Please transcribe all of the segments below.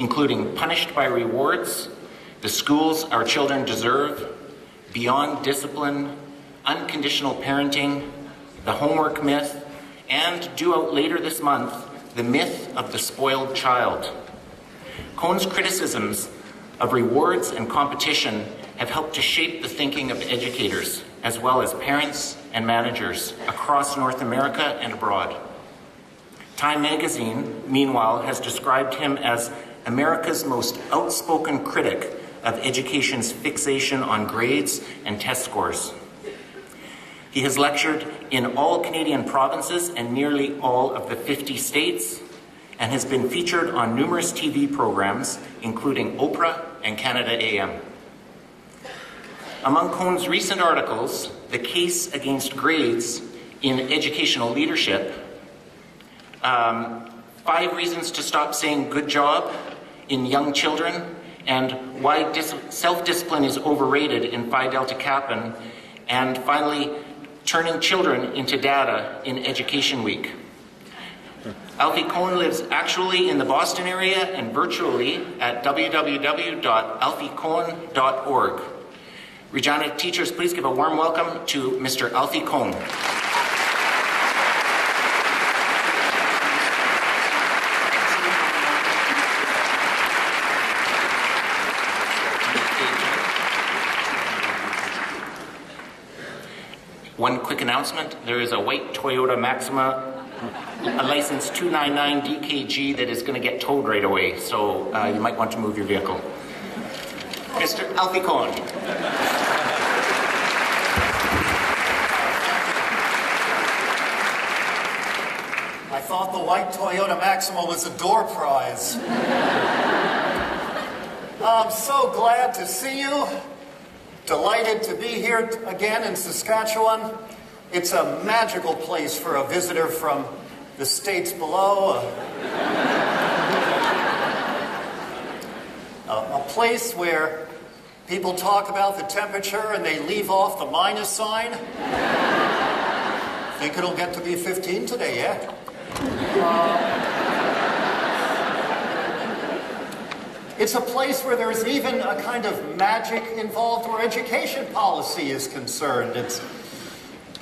including Punished by Rewards, The Schools Our Children Deserve, Beyond Discipline, Unconditional Parenting, The Homework Myth, and due out later this month, The Myth of the Spoiled Child. Kohn's criticisms of rewards and competition have helped to shape the thinking of educators, as well as parents and managers across North America and abroad. Time magazine, meanwhile, has described him as America's most outspoken critic of education's fixation on grades and test scores. He has lectured in all Canadian provinces and nearly all of the 50 states, and has been featured on numerous TV programs, including Oprah and Canada AM. Among Kohn's recent articles, The Case Against Grades in Educational Leadership, 5 Reasons to Stop Saying Good Job in Young Children, and Why Self-Discipline is Overrated in Phi Delta Kappan, and finally, Turning Children into Data in Education Week. Alfie Kohn lives actually in the Boston area and virtually at www.alfiekohn.org. Regina teachers, please give a warm welcome to Mr. Alfie Kohn. One quick announcement, there is a white Toyota Maxima, a license 299 DKG that is going to get towed right away, so you might want to move your vehicle. Mr. Alfie Kohn. I thought the white Toyota Maxima was a door prize. I'm so glad to see you. Delighted to be here again in Saskatchewan. It's a magical place for a visitor from the states below. A place where people talk about the temperature and they leave off the minus sign. Think it'll get to be 15 today, yeah? It's a place where there's even a kind of magic involved where education policy is concerned. It's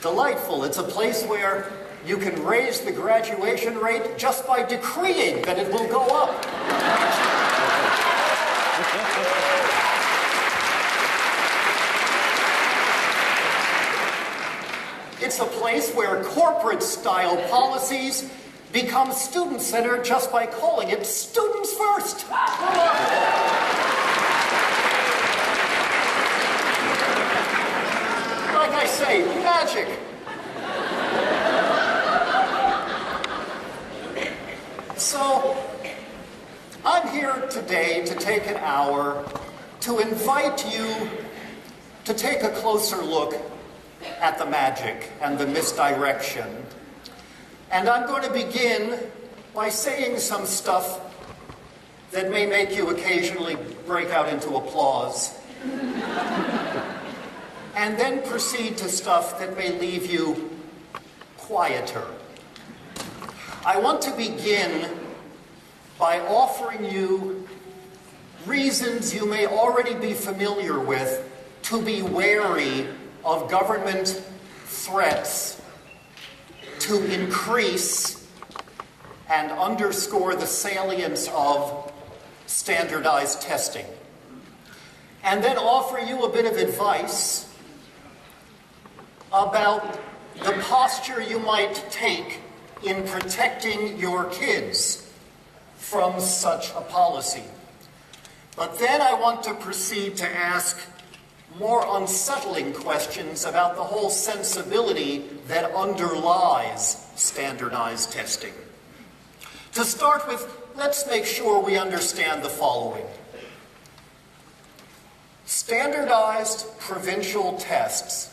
delightful. It's a place where you can raise the graduation rate just by decreeing that it will go up. It's a place where corporate-style policies become student-centered just by calling it students first. Like I say, magic. So, I'm here today to take an hour to invite you to take a closer look at the magic and the misdirection. And I'm going to begin by saying some stuff that may make you occasionally break out into applause. And then proceed to stuff that may leave you quieter. I want to begin by offering you reasons you may already be familiar with to be wary of government threats to increase and underscore the salience of standardized testing. And then offer you a bit of advice about the posture you might take in protecting your kids from such a policy. But then I want to proceed to ask more unsettling questions about the whole sensibility that underlies standardized testing. To start with, let's make sure we understand the following. Standardized provincial tests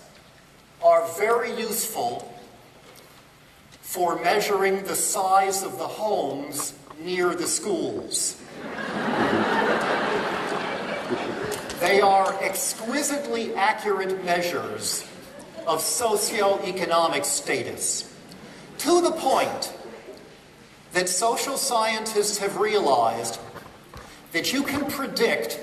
are very useful for measuring the size of the homes near the schools. They are exquisitely accurate measures of socioeconomic status, to the point that social scientists have realized that you can predict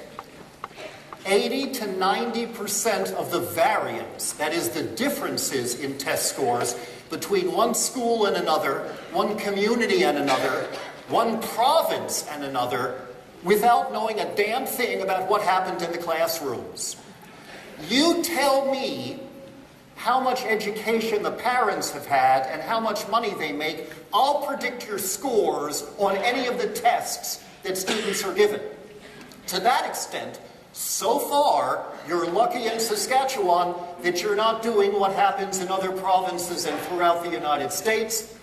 80 to 90% of the variance, that is the differences in test scores between one school and another, one community and another, one province and another, without knowing a damn thing about what happened in the classrooms. You tell me how much education the parents have had and how much money they make, I'll predict your scores on any of the tests that students are given. To that extent, so far, you're lucky in Saskatchewan that you're not doing what happens in other provinces and throughout the United States,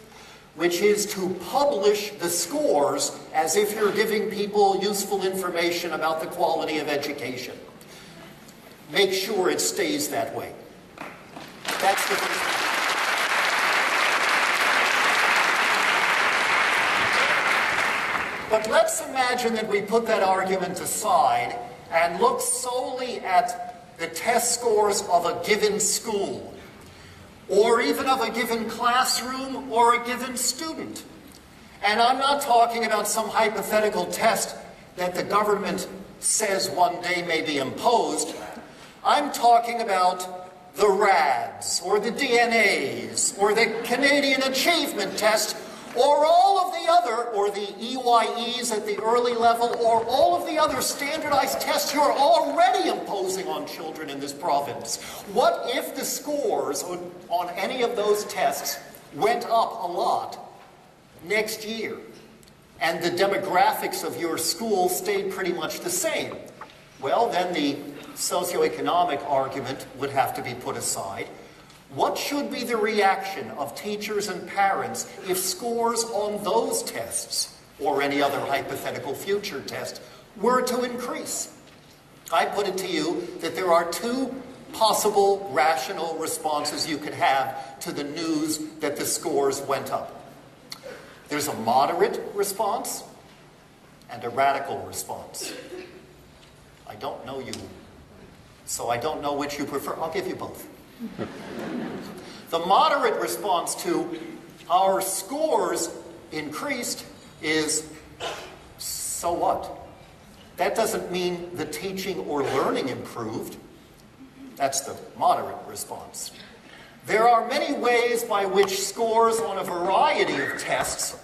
which is to publish the scores as if you're giving people useful information about the quality of education. Make sure it stays that way. That's the first thing. But let's imagine that we put that argument aside and look solely at the test scores of a given school, or even of a given classroom or a given student. And I'm not talking about some hypothetical test that the government says one day may be imposed. I'm talking about the RADs, or the DNAs, or the Canadian Achievement Test, or all of the other, or the EYEs at the early level, or all of the other standardized tests you're already imposing on children in this province. What if the scores on any of those tests went up a lot next year, and the demographics of your school stayed pretty much the same? Well, then the socioeconomic argument would have to be put aside. What should be the reaction of teachers and parents if scores on those tests, or any other hypothetical future test, were to increase? I put it to you that there are two possible rational responses you could have to the news that the scores went up. There's a moderate response and a radical response. I don't know you, so I don't know which you prefer. I'll give you both. The moderate response to our scores increased is, so what? That doesn't mean the teaching or learning improved. That's the moderate response. There are many ways by which scores on a variety of tests,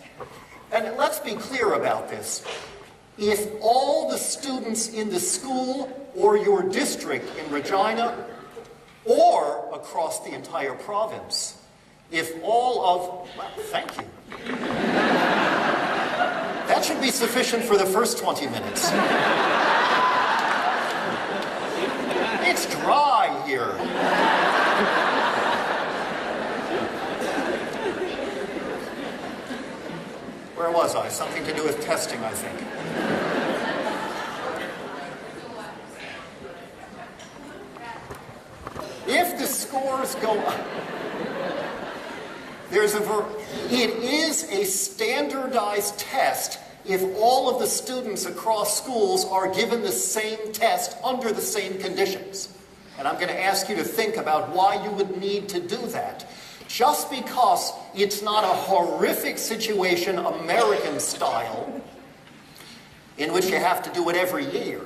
and let's be clear about this. If all the students in the school or your district in Regina or across the entire province, if all of, well, thank you. That should be sufficient for the first 20 minutes. It's dry here. Where was I? Something to do with testing, I think. If the scores go up, it is a standardized test if all of the students across schools are given the same test under the same conditions. And I'm going to ask you to think about why you would need to do that. Just because it's not a horrific situation, American style, in which you have to do it every year,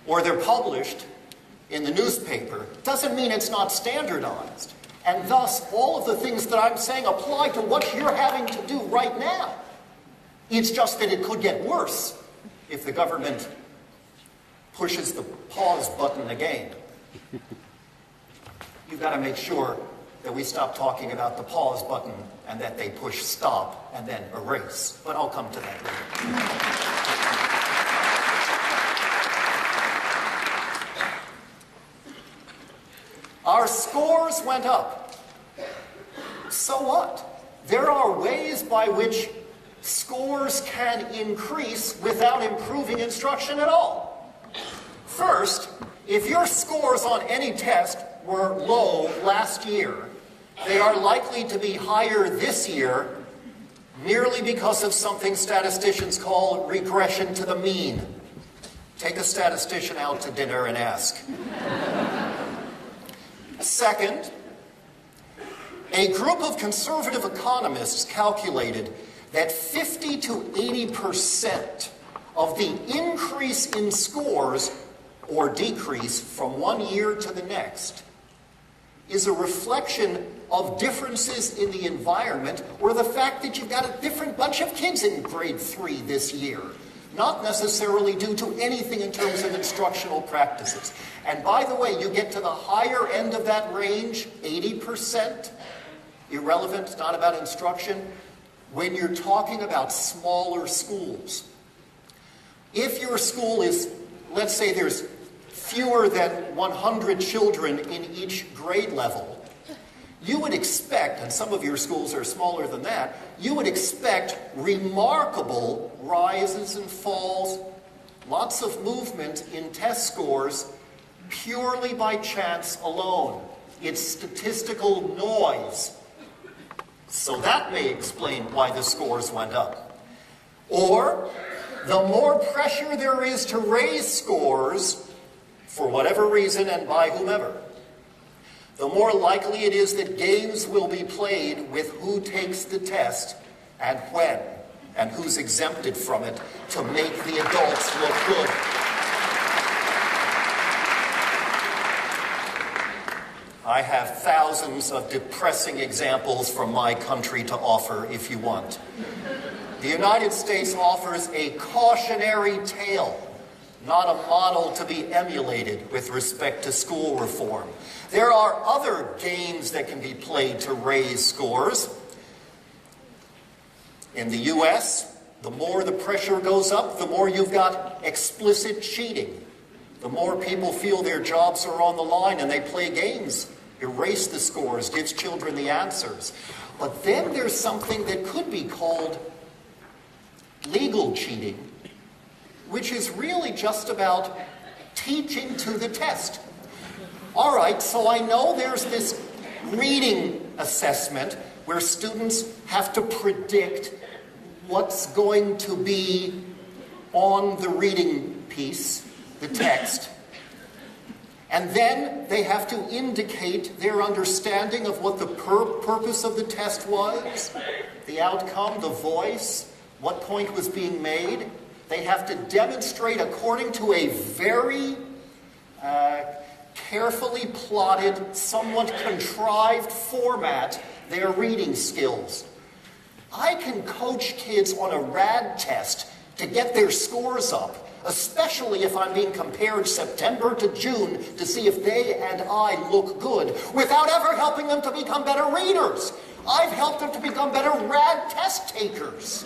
or they're published in the newspaper, doesn't mean it's not standardized. And thus, all of the things that I'm saying apply to what you're having to do right now. It's just that it could get worse if the government pushes the pause button again. You've got to make sure that we stop talking about the pause button and that they push stop and then erase. But I'll come to that later. Our scores went up. So what? There are ways by which scores can increase without improving instruction at all. First, if your scores on any test were low last year, they are likely to be higher this year merely because of something statisticians call regression to the mean. Take a statistician out to dinner and ask. Second, a group of conservative economists calculated that 50 to 80% of the increase in scores or decrease from one year to the next is a reflection of differences in the environment or the fact that you've got a different bunch of kids in grade 3 this year, not necessarily due to anything in terms of instructional practices. And by the way, you get to the higher end of that range, 80%, irrelevant, it's not about instruction, when you're talking about smaller schools. If your school is, let's say there's fewer than 100 children in each grade level, you would expect, and some of your schools are smaller than that, you would expect remarkable rises and falls, lots of movement in test scores purely by chance alone. It's statistical noise. So that may explain why the scores went up. Or, the more pressure there is to raise scores, for whatever reason and by whomever, the more likely it is that games will be played with who takes the test and when, and who's exempted from it to make the adults look good. I have thousands of depressing examples from my country to offer if you want. The United States offers a cautionary tale, not a model to be emulated with respect to school reform. There are other games that can be played to raise scores. In the US, the more the pressure goes up, the more you've got explicit cheating. The more people feel their jobs are on the line and they play games, erase the scores, gives children the answers. But then there's something that could be called legal cheating, which is really just about teaching to the test. All right, so I know there's this reading assessment where students have to predict what's going to be on the reading piece, the text, and then they have to indicate their understanding of what the purpose of the test was, the outcome, the voice, what point was being made. They have to demonstrate according to a very carefully plotted, somewhat contrived format their reading skills. I can coach kids on a RAD test to get their scores up, especially if I'm being compared September to June to see if they and I look good, without ever helping them to become better readers. I've helped them to become better RAD test takers.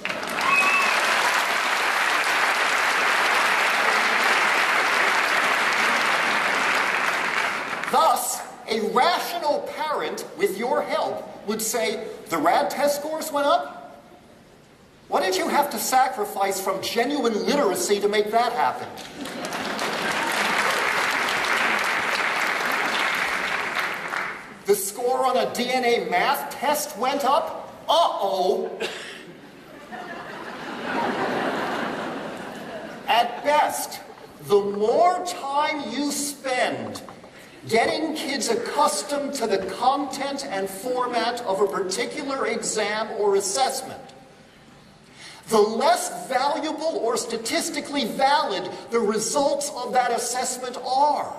Thus, a rational parent, with your help, would say, the RAD test scores went up? What did you have to sacrifice from genuine literacy to make that happen? The score on a DNA math test went up? Uh-oh. At best, the more time you spend getting kids accustomed to the content and format of a particular exam or assessment, the less valuable or statistically valid the results of that assessment are,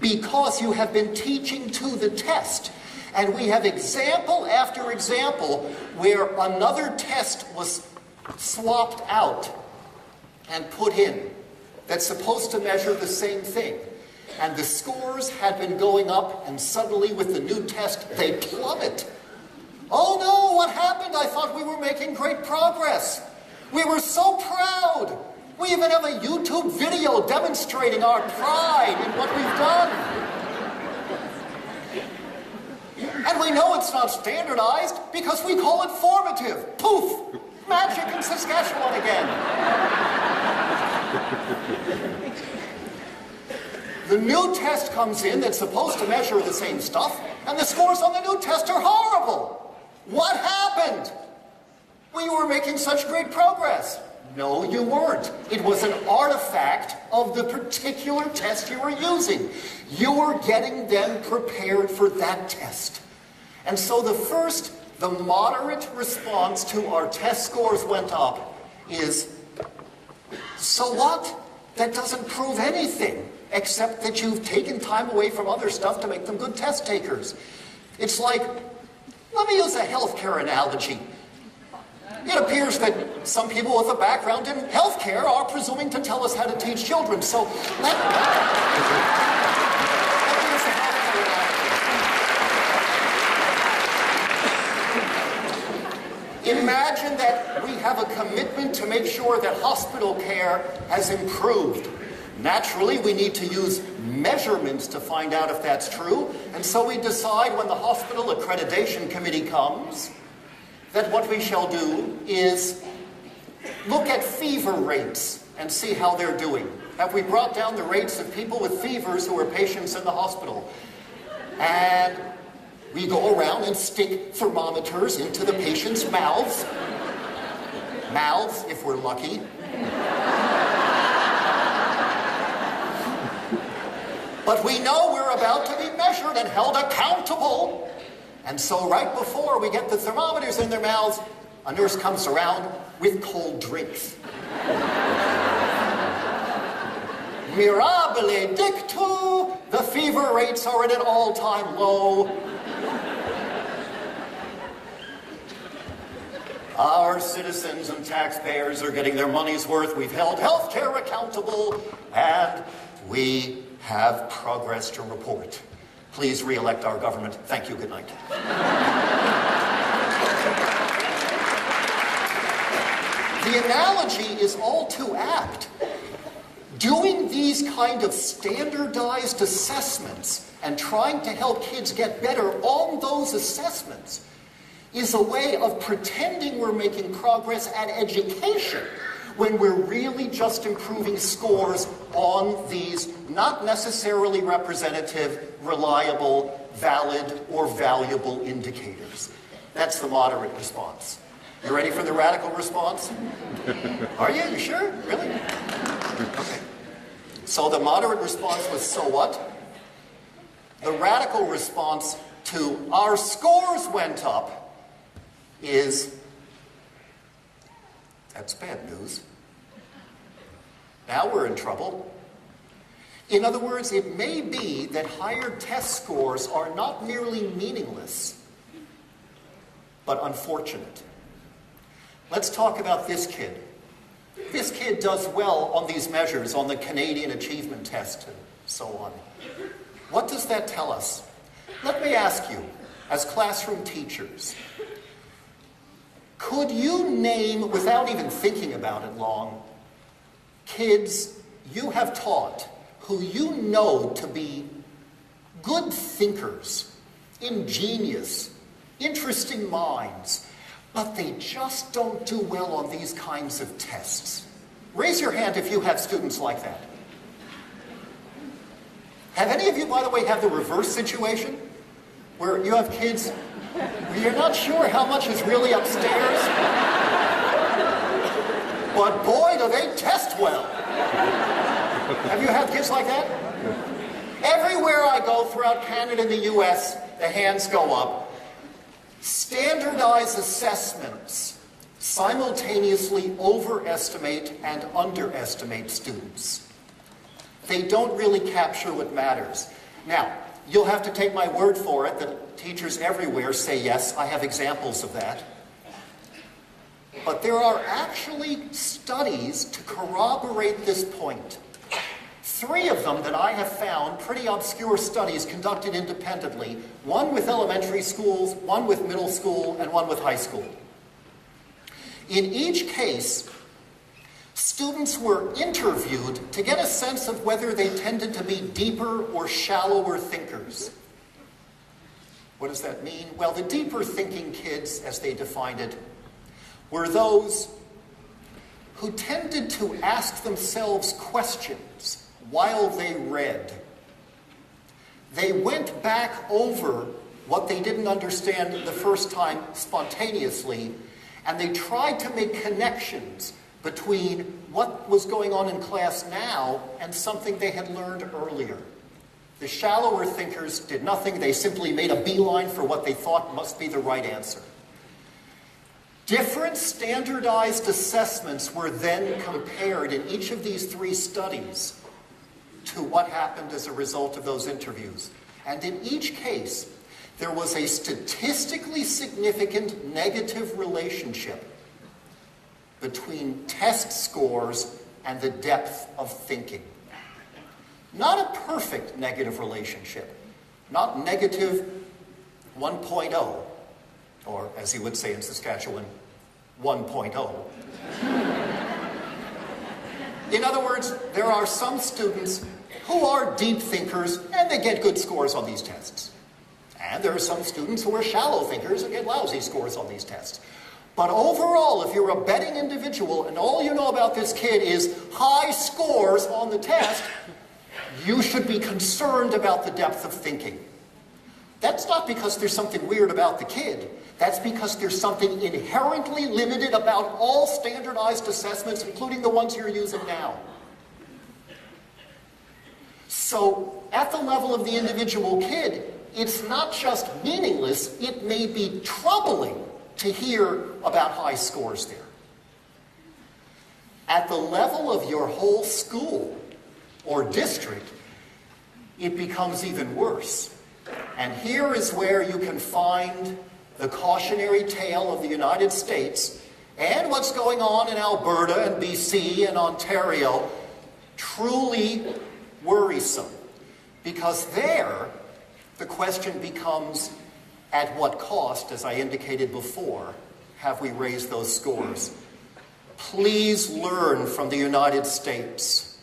because you have been teaching to the test. And we have example after example where another test was swapped out and put in that's supposed to measure the same thing. And the scores had been going up, and suddenly with the new test, they plummet. Oh no, what happened? I thought we were making great progress. We were so proud. We even have a YouTube video demonstrating our pride in what we've done. And we know it's not standardized because we call it formative. Poof! Magic in Saskatchewan again. The new test comes in that's supposed to measure the same stuff, and the scores on the new test are horrible. What happened? We were making such great progress. No, you weren't. It was an artifact of the particular test you were using. You were getting them prepared for that test. And so the moderate response to our test scores went up is So what? That doesn't prove anything, except that you've taken time away from other stuff to make them good test takers. It's like, let me use a healthcare analogy. It appears that some people with a background in healthcare are presuming to tell us how to teach children. So let me use a healthcare analogy. Imagine that we have a commitment to make sure that hospital care has improved. Naturally, we need to use measurements to find out if that's true, and so we decide when the hospital accreditation committee comes that what we shall do is look at fever rates and see how they're doing. Have we brought down the rates of people with fevers who are patients in the hospital? And we go around and stick thermometers into the patients' mouths. Mouths, if we're lucky. But we know we're about to be measured and held accountable. And so right before we get the thermometers in their mouths, a nurse comes around with cold drinks. Mirabile dictu, the fever rates are at an all-time low. Our citizens and taxpayers are getting their money's worth. We've held healthcare accountable, and we have progress to report. Please re-elect our government. Thank you. Good night. The analogy is all too apt. Doing these kind of standardized assessments and trying to help kids get better on those assessments is a way of pretending we're making progress at education when we're really just improving scores on these not necessarily representative, reliable, valid, or valuable indicators. That's the moderate response. You ready for the radical response? Are you? You sure? Really? Okay. So the moderate response was, so what? The radical response to our scores went up is, that's bad news. Now we're in trouble. In other words, it may be that higher test scores are not merely meaningless, but unfortunate. Let's talk about this kid. This kid does well on these measures, on the Canadian Achievement Test and so on. What does that tell us? Let me ask you, as classroom teachers, could you name, without even thinking about it long, kids you have taught who you know to be good thinkers, ingenious, interesting minds, but they just don't do well on these kinds of tests? Raise your hand if you have students like that. Have any of you, by the way, have the reverse situation? Where you have kids where you're not sure how much is really upstairs, but boy, do they test well. Have you had kids like that? Everywhere I go throughout Canada and the US, the hands go up. Standardized assessments simultaneously overestimate and underestimate students. They don't really capture what matters. Now, you'll have to take my word for it that teachers everywhere say yes. I have examples of that. But there are actually studies to corroborate this point. 3 of them that I have found, pretty obscure studies conducted independently, one with elementary schools, one with middle school, and one with high school. In each case, students were interviewed to get a sense of whether they tended to be deeper or shallower thinkers. What does that mean? Well, the deeper thinking kids, as they defined it, were those who tended to ask themselves questions while they read. They went back over what they didn't understand the first time spontaneously, and they tried to make connections between what was going on in class now and something they had learned earlier. The shallower thinkers did nothing. They simply made a beeline for what they thought must be the right answer. Different standardized assessments were then compared in each of these 3 studies to what happened as a result of those interviews. And in each case, there was a statistically significant negative relationship between test scores and the depth of thinking. Not a perfect negative relationship, not negative 1.0, or as you would say in Saskatchewan, 1.0. In other words, there are some students who are deep thinkers and they get good scores on these tests. And there are some students who are shallow thinkers and get lousy scores on these tests. But overall, if you're a betting individual and all you know about this kid is high scores on the test, you should be concerned about the depth of thinking. That's not because there's something weird about the kid. That's because there's something inherently limited about all standardized assessments, including the ones you're using now. So, at the level of the individual kid, it's not just meaningless, it may be troubling to hear about high scores there. At the level of your whole school or district, it becomes even worse. And here is where you can find the cautionary tale of the United States and what's going on in Alberta and BC and Ontario truly worrisome. Because there, the question becomes, at what cost, as I indicated before, have we raised those scores? Please learn from the United States.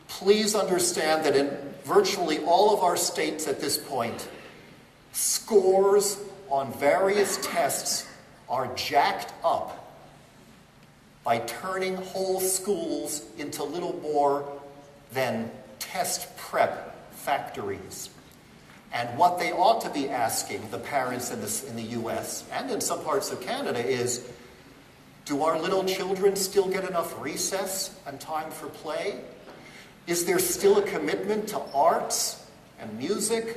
Please understand that in virtually all of our states at this point, scores on various tests are jacked up by turning whole schools into little more than test prep factories. And what they ought to be asking the parents in the US and in some parts of Canada is, do our little children still get enough recess and time for play? Is there still a commitment to arts and music?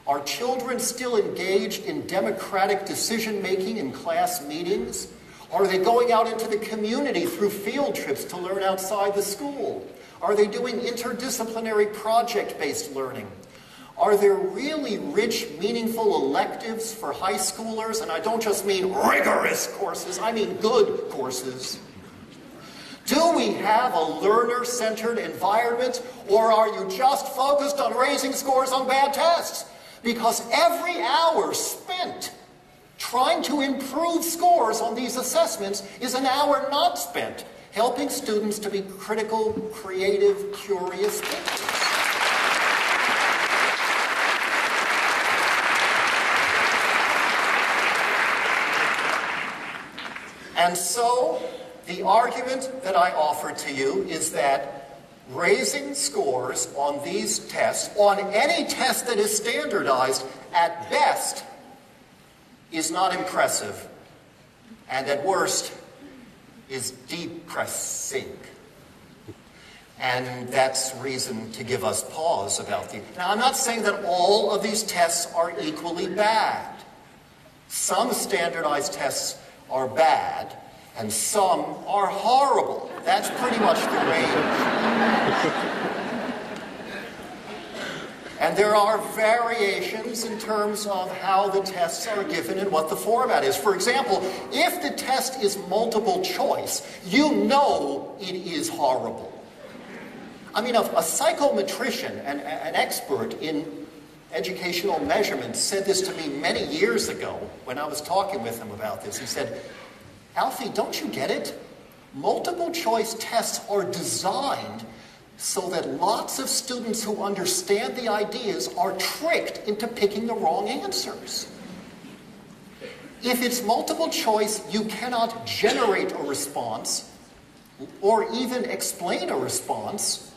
Are children still engaged in democratic decision-making in class meetings? Are they going out into the community through field trips to learn outside the school? Are they doing interdisciplinary project-based learning? Are there really rich, meaningful electives for high schoolers? And I don't just mean rigorous courses, I mean good courses. Do we have a learner-centered environment, or are you just focused on raising scores on bad tests? Because every hour spent trying to improve scores on these assessments is an hour not spent helping students to be critical, creative, curious thinkers. And so, the argument that I offer to you is that raising scores on these tests, on any test that is standardized, at best, is not impressive, and at worst, is depressing. And that's reason to give us pause about these. Now, I'm not saying that all of these tests are equally bad. Some standardized tests are bad, and some are horrible. That's pretty much the range. And there are variations in terms of how the tests are given and what the format is. For example, if the test is multiple choice, you know it is horrible. I mean, a psychometrician, an expert in educational measurement, said this to me many years ago when I was talking with him about this. He said, Alfie, don't you get it? Multiple choice tests are designed so that lots of students who understand the ideas are tricked into picking the wrong answers. If it's multiple choice, you cannot generate a response or even explain a response,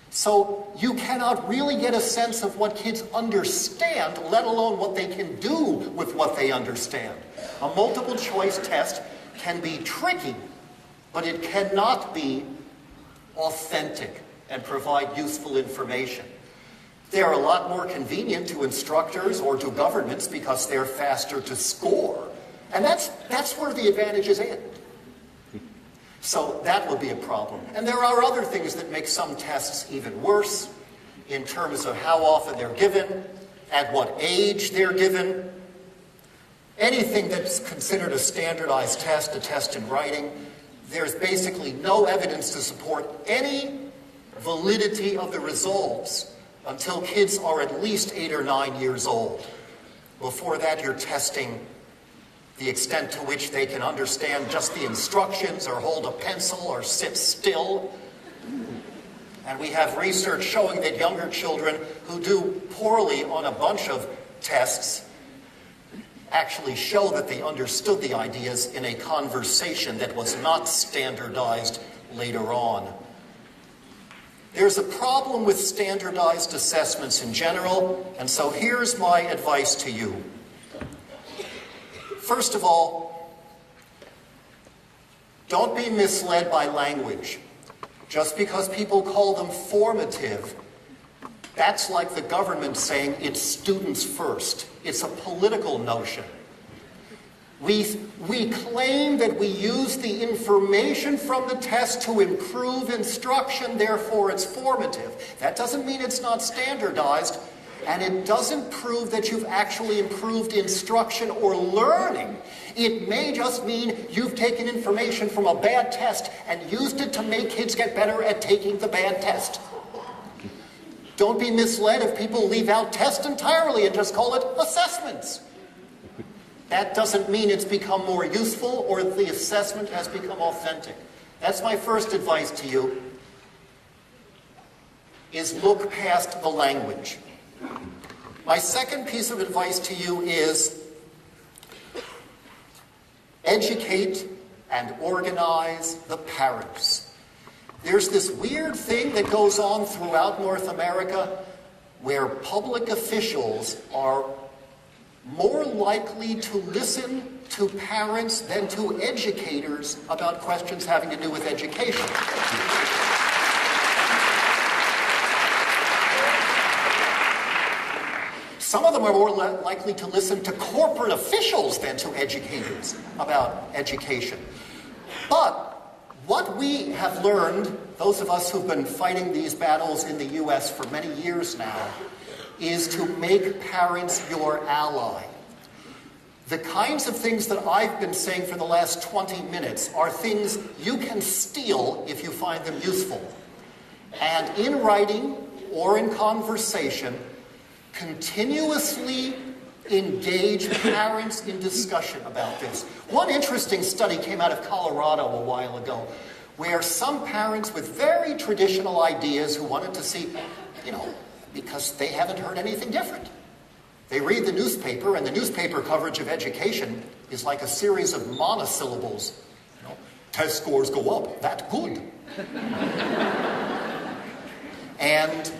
so you cannot really get a sense of what kids understand, let alone what they can do with what they understand. A multiple choice test can be tricky, but it cannot be authentic and provide useful information. They are a lot more convenient to instructors or to governments because they're faster to score. And that's where the advantages end. So that would be a problem. And there are other things that make some tests even worse in terms of how often they're given, at what age they're given. Anything that's considered a standardized test, a test in writing, there's basically no evidence to support any validity of the results until kids are at least 8 or 9 years old. Before that, you're testing the extent to which they can understand just the instructions or hold a pencil or sit still. And we have research showing that younger children who do poorly on a bunch of tests actually show that they understood the ideas in a conversation that was not standardized later on. There's a problem with standardized assessments in general, and so here's my advice to you. First of all, don't be misled by language. Just because people call them formative, that's like the government saying it's students first. It's a political notion. We claim that we use the information from the test to improve instruction, therefore it's formative. That doesn't mean it's not standardized, and it doesn't prove that you've actually improved instruction or learning. It may just mean you've taken information from a bad test and used it to make kids get better at taking the bad test. Don't be misled if people leave out tests entirely and just call it assessments. That doesn't mean it's become more useful or the assessment has become authentic. That's my first advice to you, is look past the language. My second piece of advice to you is educate and organize the parents. There's this weird thing that goes on throughout North America where public officials are more likely to listen to parents than to educators about questions having to do with education. Some of them are more likely to listen to corporate officials than to educators about education. But what we have learned, those of us who've been fighting these battles in the US for many years now, is to make parents your ally. The kinds of things that I've been saying for the last 20 minutes are things you can steal if you find them useful. And in writing or in conversation, continuously engage parents in discussion about this. One interesting study came out of Colorado a while ago, where some parents with very traditional ideas who wanted to see, because they haven't heard anything different. They read the newspaper, and the newspaper coverage of education is like a series of monosyllables. Test scores go up, that's good. And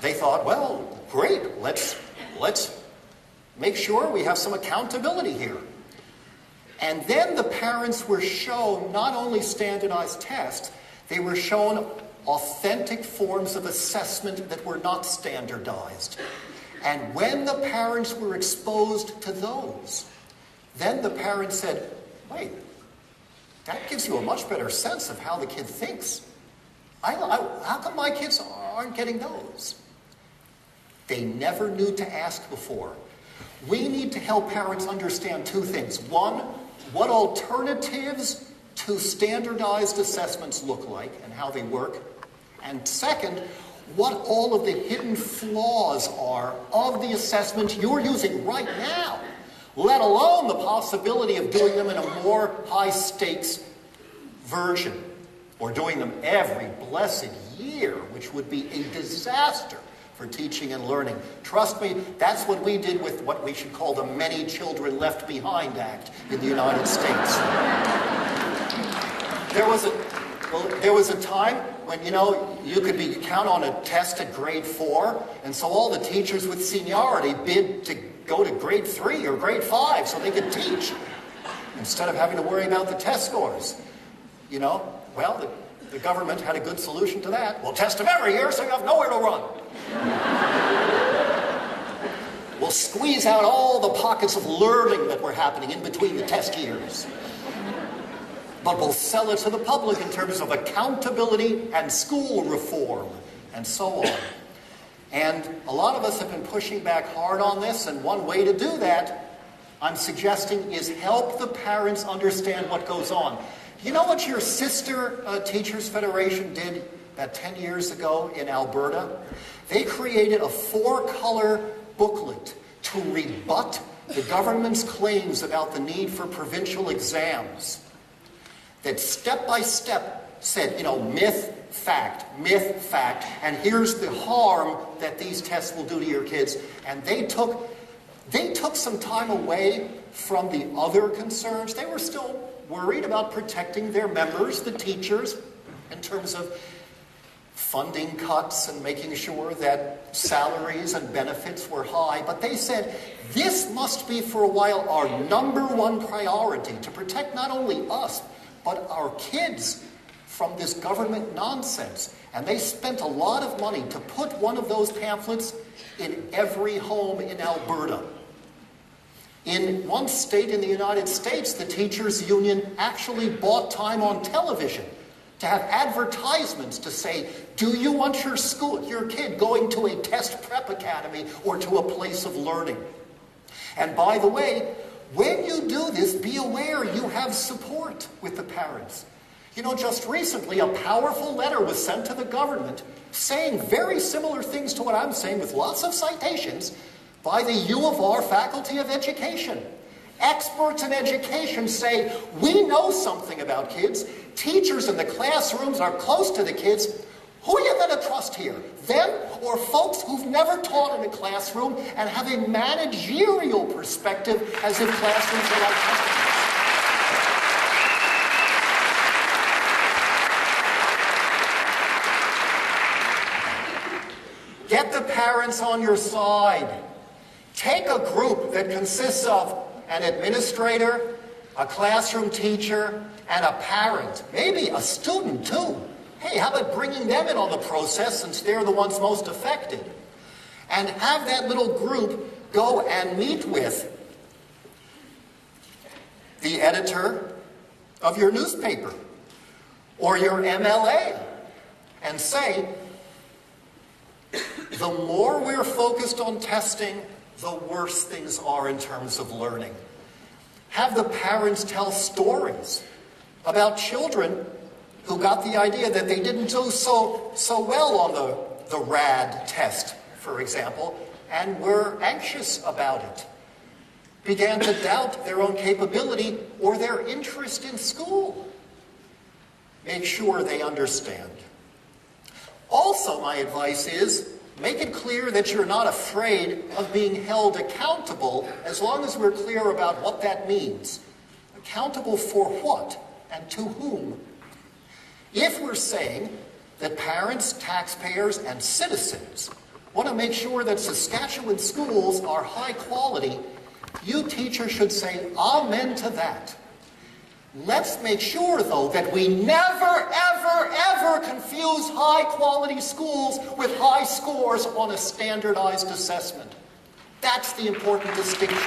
they thought, well, great, let's make sure we have some accountability here. And then the parents were shown not only standardized tests, they were shown authentic forms of assessment that were not standardized. And when the parents were exposed to those, then the parents said, wait, that gives you a much better sense of how the kid thinks. How come my kids aren't getting those? They never knew to ask before. We need to help parents understand two things. One, what alternatives to standardized assessments look like and how they work. And second, what all of the hidden flaws are of the assessments you're using right now, let alone the possibility of doing them in a more high-stakes version, or doing them every blessed year, which would be a disaster for teaching and learning. Trust me, that's what we did with what we should call the Many Children Left Behind Act in the United States. There was a time when, you could count on a test at grade 4, and so all the teachers with seniority bid to go to grade 3 or grade 5 so they could teach, instead of having to worry about the test scores. Well, the government had a good solution to that. We'll test them every year so you have nowhere to run. We'll We'll squeeze out all the pockets of learning that were happening in between the test years. But we'll sell it to the public in terms of accountability and school reform and so on. And a lot of us have been pushing back hard on this, and one way to do that, I'm suggesting, is help the parents understand what goes on. You know what your sister Teachers Federation did about 10 years ago in Alberta? They created a 4-color booklet to rebut the government's claims about the need for provincial exams. That step by step said, myth, fact, and here's the harm that these tests will do to your kids. And they took some time away from the other concerns. They were still worried about protecting their members, the teachers, in terms of funding cuts and making sure that salaries and benefits were high. But they said, this must be for a while our #1 priority, to protect not only us, but our kids from this government nonsense. And they spent a lot of money to put one of those pamphlets in every home in Alberta. In one state in the United States, the teachers' union actually bought time on television to have advertisements to say, do you want your kid going to a test prep academy or to a place of learning? And by the way, when you do this, be aware you have support with the parents. Just recently, a powerful letter was sent to the government saying very similar things to what I'm saying, with lots of citations, by the U of R Faculty of Education. Experts in education say, we know something about kids. Teachers in the classrooms are close to the kids. Who are you going to trust here? Them or folks who've never taught in a classroom and have a managerial perspective as if classrooms are like customers? Get the parents on your side. Take a group that consists of an administrator, a classroom teacher, and a parent. Maybe a student too. Hey, how about bringing them in on the process since they're the ones most affected? And have that little group go and meet with the editor of your newspaper or your MLA and say, the more we're focused on testing, the worse things are in terms of learning. Have the parents tell stories about children who got the idea that they didn't do so well on the RAD test, for example, and were anxious about it. Began to doubt their own capability or their interest in school. Make sure they understand. Also, my advice is, make it clear that you're not afraid of being held accountable, as long as we're clear about what that means. Accountable for what and to whom? If we're saying that parents, taxpayers, and citizens want to make sure that Saskatchewan schools are high quality, you teachers should say amen to that. Let's make sure, though, that we never, ever, ever confuse high-quality schools with high scores on a standardized assessment. That's the important distinction.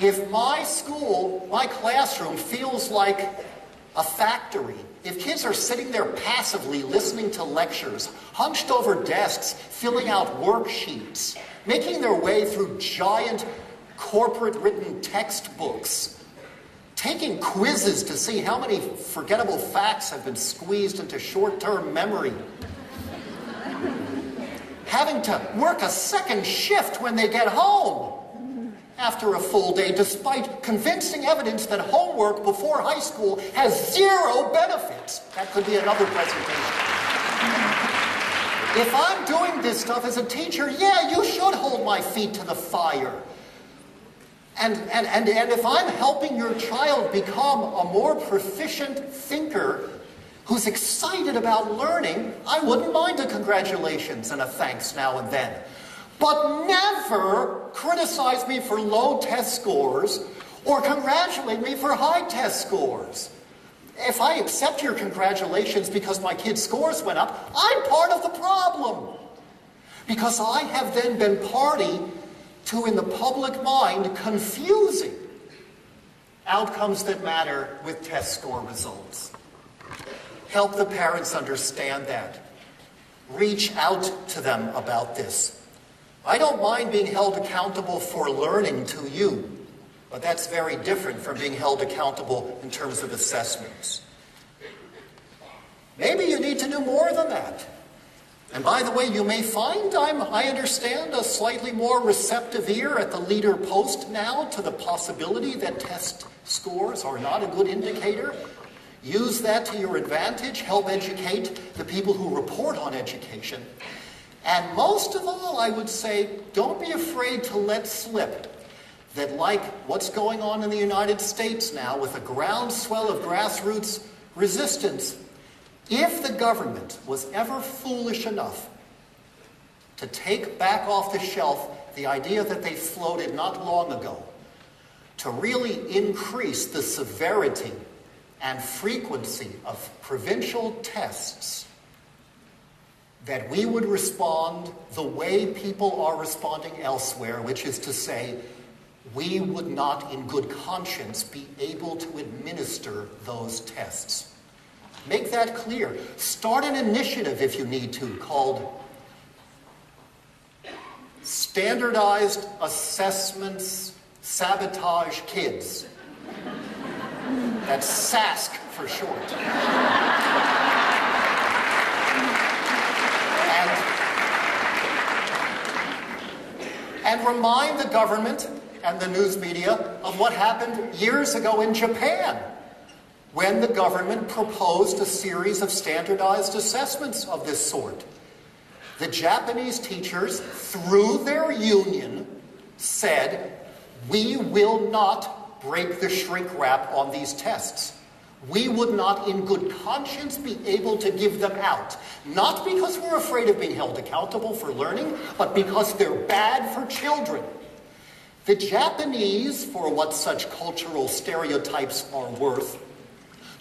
If my school, my classroom, feels like a factory, if kids are sitting there passively listening to lectures, hunched over desks, filling out worksheets, making their way through giant corporate-written textbooks, taking quizzes to see how many forgettable facts have been squeezed into short-term memory, having to work a second shift when they get home after a full day, despite convincing evidence that homework before high school has zero benefits. That could be another presentation. If I'm doing this stuff as a teacher, yeah, you should hold my feet to the fire. And if I'm helping your child become a more proficient thinker who's excited about learning, I wouldn't mind a congratulations and a thanks now and then. But never criticize me for low test scores or congratulate me for high test scores. If I accept your congratulations because my kid's scores went up, I'm part of the problem. Because I have then been party to, in the public mind, confusing outcomes that matter with test score results. Help the parents understand that. Reach out to them about this. I don't mind being held accountable for learning to you, but that's very different from being held accountable in terms of assessments. Maybe you need to do more than that. And by the way, you may find I understand a slightly more receptive ear at the leader post now to the possibility that test scores are not a good indicator. Use that to your advantage. Help educate the people who report on education. And most of all, I would say, don't be afraid to let slip that, like what's going on in the United States now with a groundswell of grassroots resistance, if the government was ever foolish enough to take back off the shelf the idea that they floated not long ago, to really increase the severity and frequency of provincial tests, that we would respond the way people are responding elsewhere, which is to say, we would not in good conscience be able to administer those tests. Make that clear. Start an initiative, if you need to, called Standardized Assessments Sabotage Kids. That's SASK for short. And remind the government and the news media of what happened years ago in Japan, when the government proposed a series of standardized assessments of this sort. The Japanese teachers, through their union, said, we will not break the shrink wrap on these tests. We would not in good conscience be able to give them out. Not because we're afraid of being held accountable for learning, but because they're bad for children. The Japanese, for what such cultural stereotypes are worth,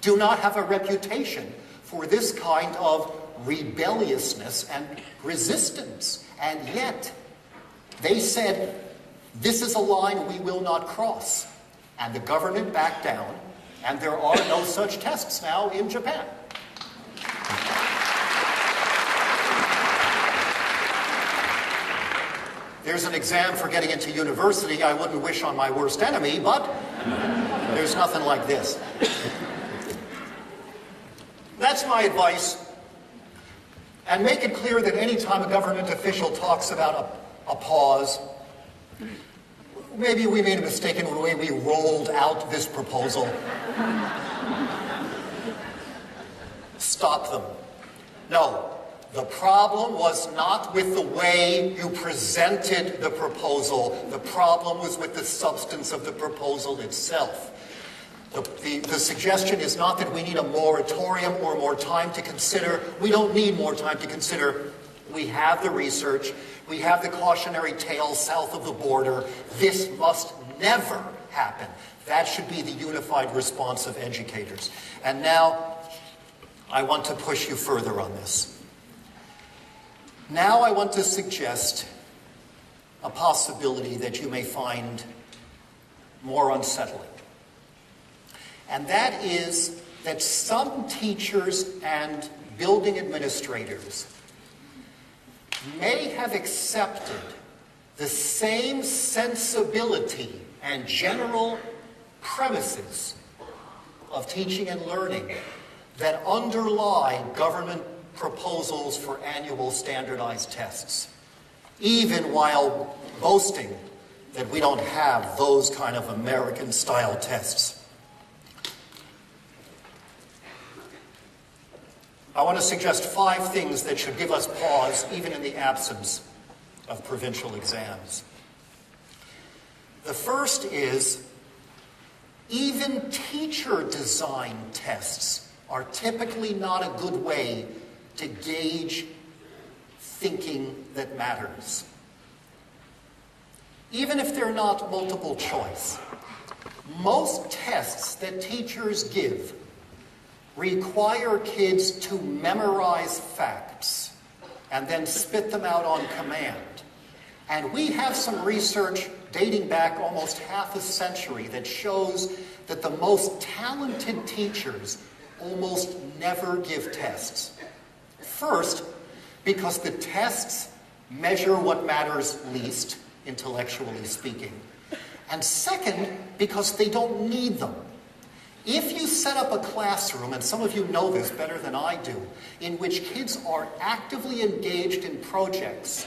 do not have a reputation for this kind of rebelliousness and resistance. And yet, they said, this is a line we will not cross. And the government backed down, and there are no such tests now in Japan. There's an exam for getting into university I wouldn't wish on my worst enemy, but there's nothing like this. That's my advice. And make it clear that any time a government official talks about a pause, maybe we made a mistake in the way we rolled out this proposal. Stop them. No, the problem was not with the way you presented the proposal. The problem was with the substance of the proposal itself. The suggestion is not that we need a moratorium or more time to consider. We don't need more time to consider. We have the research. We have the cautionary tale south of the border. This must never happen. That should be the unified response of educators. And now, I want to push you further on this. Now I want to suggest a possibility that you may find more unsettling. And that is that some teachers and building administrators may have accepted the same sensibility and general premises of teaching and learning that underlie government proposals for annual standardized tests, even while boasting that we don't have those kind of American-style tests. I want to suggest 5 things that should give us pause, even in the absence of provincial exams. The first is, even teacher-designed tests are typically not a good way to gauge thinking that matters. Even if they're not multiple choice, most tests that teachers give require kids to memorize facts and then spit them out on command. And we have some research dating back almost half a century that shows that the most talented teachers almost never give tests. First, because the tests measure what matters least, intellectually speaking. And second, because they don't need them. If you set up a classroom, and some of you know this better than I do, in which kids are actively engaged in projects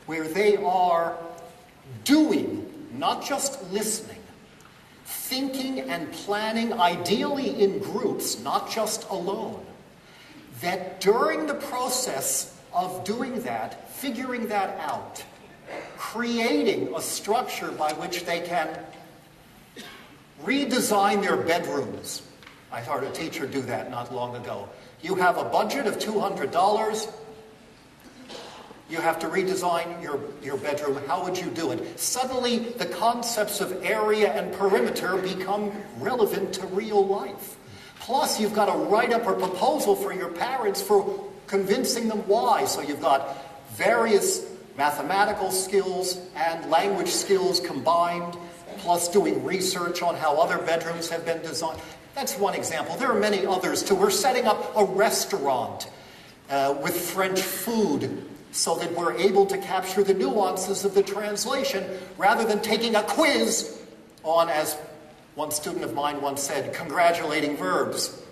where they are doing, not just listening, thinking and planning, ideally in groups, not just alone, that during the process of doing that, figuring that out, creating a structure by which they can redesign their bedrooms. I heard a teacher do that not long ago. You have a budget of $200. You have to redesign your bedroom. How would you do it? Suddenly, the concepts of area and perimeter become relevant to real life. Plus, you've got to write up a proposal for your parents for convincing them why. So you've got various mathematical skills and language skills combined, plus doing research on how other bedrooms have been designed. That's one example. There are many others too. We're setting up a restaurant with French food so that we're able to capture the nuances of the translation rather than taking a quiz on, as one student of mine once said, congratulating verbs.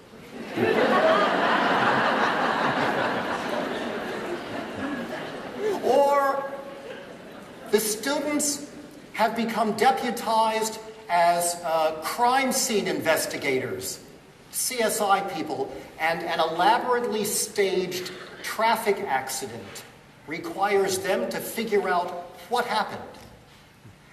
Or the students have become deputized as crime scene investigators, CSI people, and an elaborately staged traffic accident requires them to figure out what happened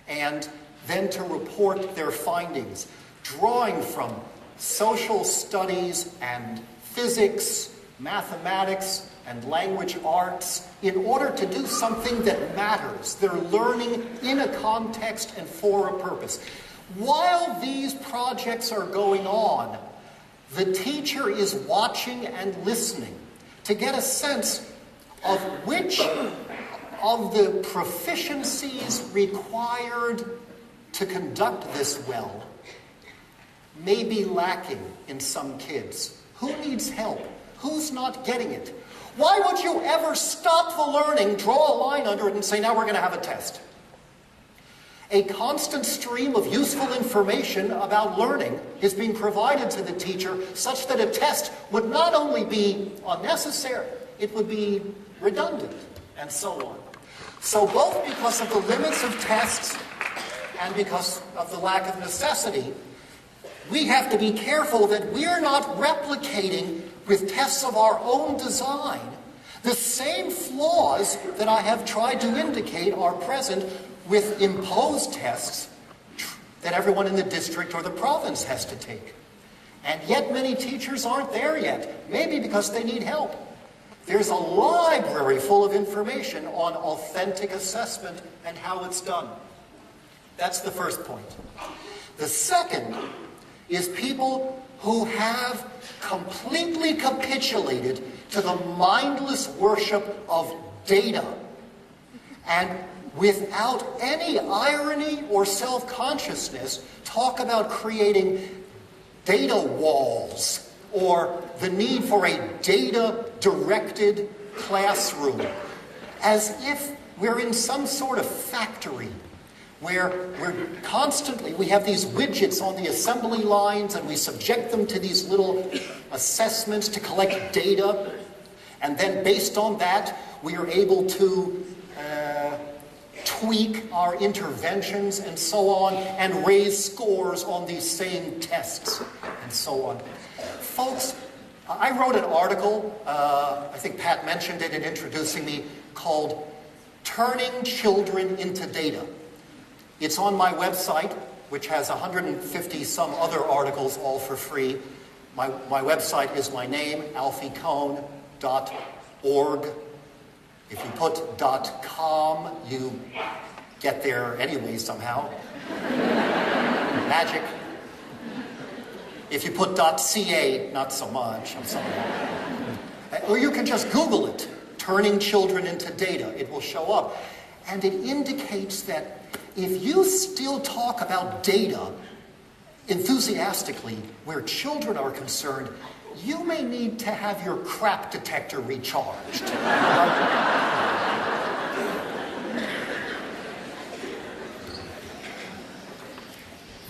and then to report their findings, drawing from social studies and physics, mathematics, and language arts in order to do something that matters. They're learning in a context and for a purpose. While these projects are going on, the teacher is watching and listening to get a sense of which of the proficiencies required to conduct this well may be lacking in some kids. Who needs help? Who's not getting it? Why would you ever stop the learning, draw a line under it, and say, now we're going to have a test? A constant stream of useful information about learning is being provided to the teacher such that a test would not only be unnecessary, it would be redundant, and so on. So both because of the limits of tests and because of the lack of necessity, we have to be careful that we're not replicating with tests of our own design the same flaws that I have tried to indicate are present with imposed tests that everyone in the district or the province has to take. And yet many teachers aren't there yet, maybe because they need help. There's a library full of information on authentic assessment and how it's done. That's the first point. The second is people who have completely capitulated to the mindless worship of data and without any irony or self-consciousness talk about creating data walls or the need for a data-directed classroom, as if we're in some sort of factory where we have these widgets on the assembly lines and we subject them to these little assessments to collect data, and then based on that we are able to tweak our interventions and so on and raise scores on these same tests and so on. Folks, I wrote an article, I think Pat mentioned it in introducing me, called Turning Children into Data. It's on my website, which has 150 some other articles, all for free. My website is my name, alfiekohn.org. If you put .com, you get there anyway somehow. Magic. If you put .ca, not so much. I'm sorry. Or you can just Google it, turning children into data. It will show up. And it indicates that if you still talk about data enthusiastically where children are concerned, you may need to have your crap detector recharged.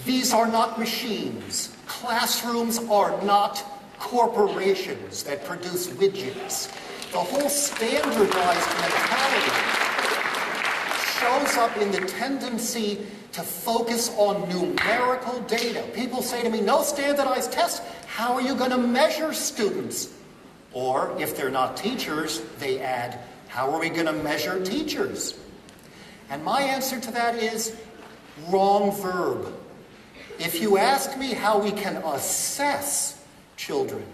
These are not machines. Classrooms are not corporations that produce widgets. The whole standardized mentality shows up in the tendency to focus on numerical data. People say to me, no standardized tests, how are you going to measure students? Or, if they're not teachers, they add, how are we going to measure teachers? And my answer to that is, wrong verb. If you ask me how we can assess children,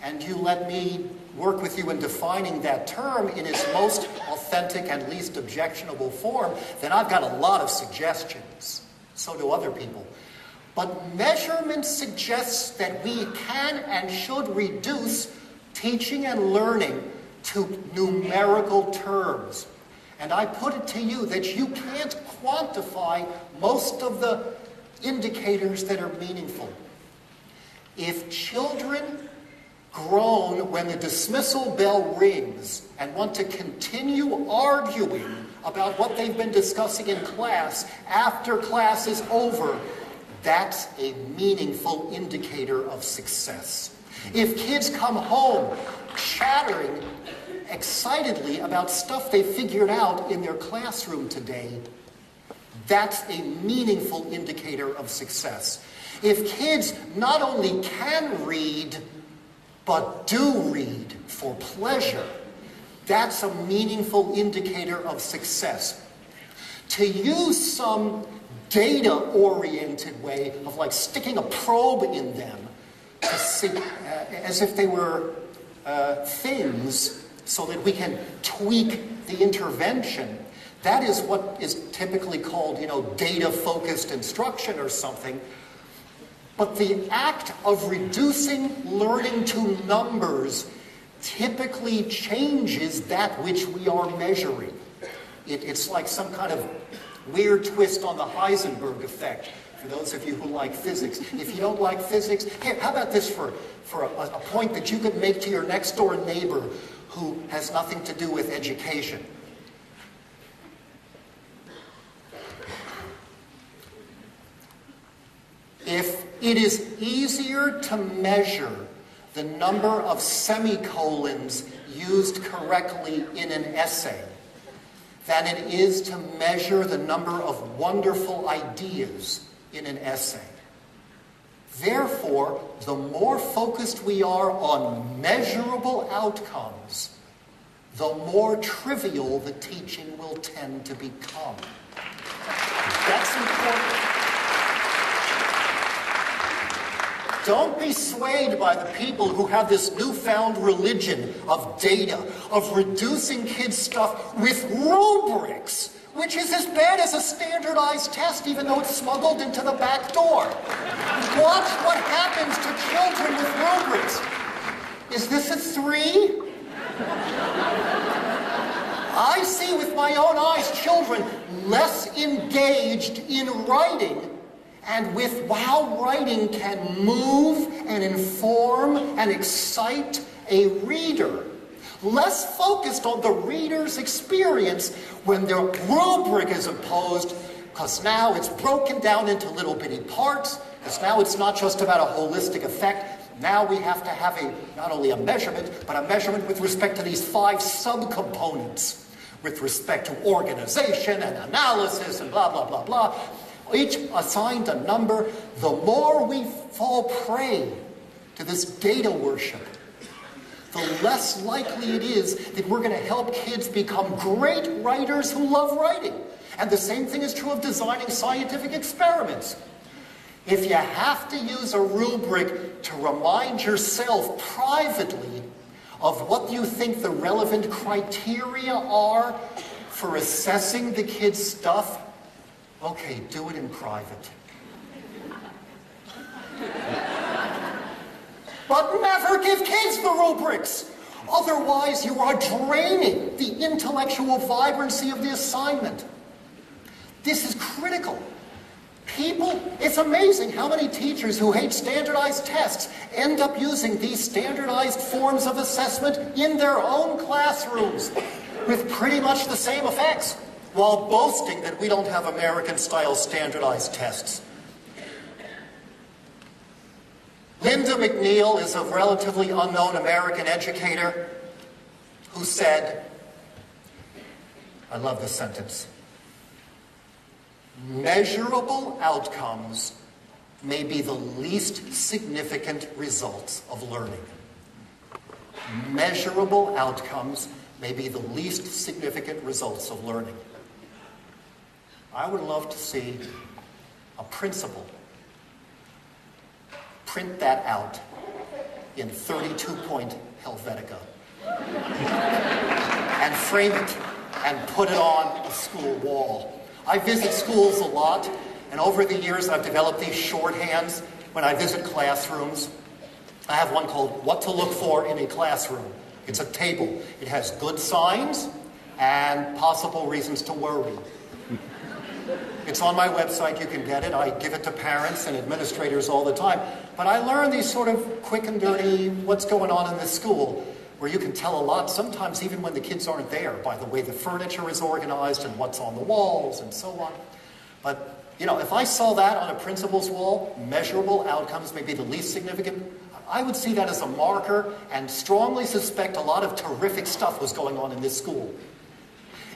and you let me work with you in defining that term in its most authentic and least objectionable form, then I've got a lot of suggestions. So do other people. But measurement suggests that we can and should reduce teaching and learning to numerical terms. And I put it to you that you can't quantify most of the indicators that are meaningful. If children groan when the dismissal bell rings and want to continue arguing about what they've been discussing in class after class is over, that's a meaningful indicator of success. If kids come home chattering excitedly about stuff they figured out in their classroom today, that's a meaningful indicator of success. If kids not only can read, but do read for pleasure, that's a meaningful indicator of success. To use some data-oriented way of like sticking a probe in them to see, as if they were things so that we can tweak the intervention, that is what is typically called, data-focused instruction or something. But the act of reducing learning to numbers typically changes that which we are measuring. It's like some kind of weird twist on the Heisenberg effect, for those of you who like physics. If you don't like physics, here, how about this for a point that you could make to your next door neighbor who has nothing to do with education. If it is easier to measure the number of semicolons used correctly in an essay than it is to measure the number of wonderful ideas in an essay, therefore, the more focused we are on measurable outcomes, the more trivial the teaching will tend to become. That's important. Don't be swayed by the people who have this newfound religion of data, of reducing kids' stuff with rubrics, which is as bad as a standardized test, even though it's smuggled into the back door. Watch what happens to children with rubrics. Is this a 3? I see with my own eyes children less engaged in writing, and with how writing can move and inform and excite a reader. Less focused on the reader's experience when the rubric is imposed, because now it's broken down into little bitty parts, because now it's not just about a holistic effect. Now we have to have not only a measurement, but a measurement with respect to these 5 subcomponents, with respect to organization and analysis and blah, blah, blah, blah. Each assigned a number. The more we fall prey to this data worship, the less likely it is that we're going to help kids become great writers who love writing. And the same thing is true of designing scientific experiments. If you have to use a rubric to remind yourself privately of what you think the relevant criteria are for assessing the kid's stuff, okay, do it in private. But never give kids the rubrics. Otherwise, you are draining the intellectual vibrancy of the assignment. This is critical. It's amazing how many teachers who hate standardized tests end up using these standardized forms of assessment in their own classrooms with pretty much the same effects, while boasting that we don't have American-style standardized tests. Linda McNeil is a relatively unknown American educator who said, I love this sentence, measurable outcomes may be the least significant results of learning. Measurable outcomes may be the least significant results of learning. I would love to see a principal print that out in 32-point Helvetica and frame it and put it on a school wall. I visit schools a lot, and over the years I've developed these shorthands when I visit classrooms. I have one called What to Look For in a Classroom. It's a table. It has good signs and possible reasons to worry. It's on my website, you can get it. I give it to parents and administrators all the time. But I learn these sort of quick and dirty, what's going on in this school, where you can tell a lot, sometimes even when the kids aren't there, by the way the furniture is organized and what's on the walls and so on. But, you know, if I saw that on a principal's wall, measurable outcomes may be the least significant, I would see that as a marker and strongly suspect a lot of terrific stuff was going on in this school.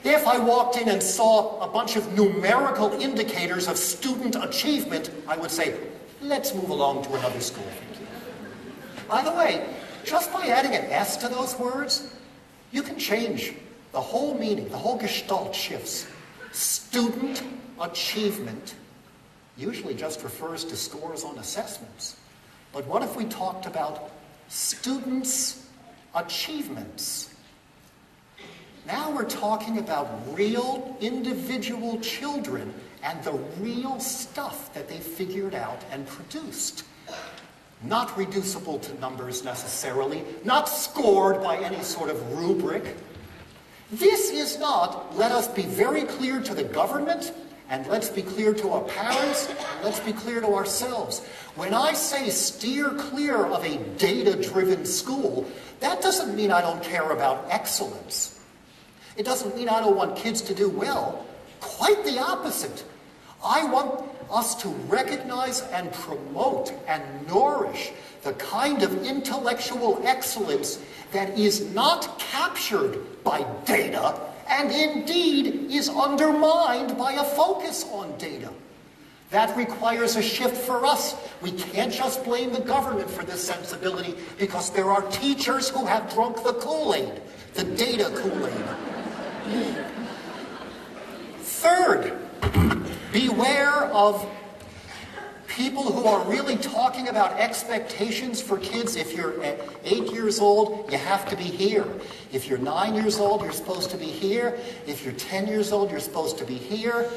If I walked in and saw a bunch of numerical indicators of student achievement, I would say, let's move along to another school. By the way, just by adding an S to those words, you can change the whole meaning, the whole gestalt shifts. Student achievement usually just refers to scores on assessments. But what if we talked about students' achievements? Now we're talking about real individual children and the real stuff that they figured out and produced. Not reducible to numbers necessarily, not scored by any sort of rubric. This is not, let us be very clear to the government, and let's be clear to our parents, and let's be clear to ourselves. When I say steer clear of a data-driven school, that doesn't mean I don't care about excellence. It doesn't mean I don't want kids to do well. Quite the opposite. I want us to recognize and promote and nourish the kind of intellectual excellence that is not captured by data and indeed is undermined by a focus on data. That requires a shift for us. We can't just blame the government for this sensibility because there are teachers who have drunk the Kool-Aid, the data Kool-Aid. Third, beware of people who are really talking about expectations for kids. If you're 8 years old, you have to be here. If you're 9 years old, you're supposed to be here. If you're 10 years old, you're supposed to be here.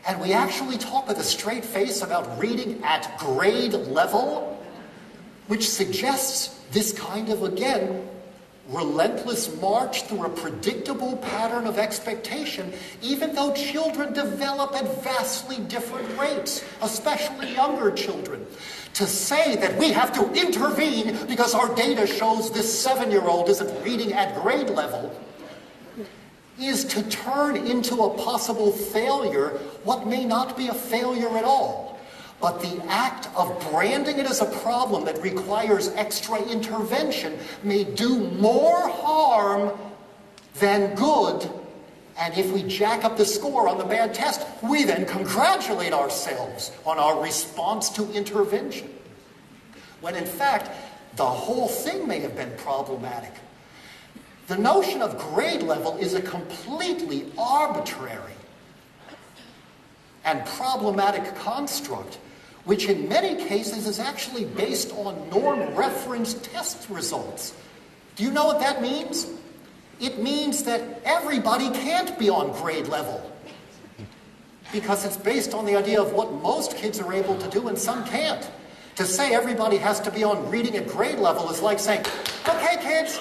And we actually talk with a straight face about reading at grade level, which suggests this kind of, again, relentless march through a predictable pattern of expectation, even though children develop at vastly different rates, especially younger children. To say that we have to intervene because our data shows this 7-year-old isn't reading at grade level is to turn into a possible failure what may not be a failure at all. But the act of branding it as a problem that requires extra intervention may do more harm than good. And if we jack up the score on the bad test, we then congratulate ourselves on our response to intervention. When in fact, the whole thing may have been problematic. The notion of grade level is a completely arbitrary and problematic construct, which in many cases is actually based on norm-reference test results. Do you know what that means? It means that everybody can't be on grade level, because it's based on the idea of what most kids are able to do and some can't. To say everybody has to be on reading at grade level is like saying, okay, kids,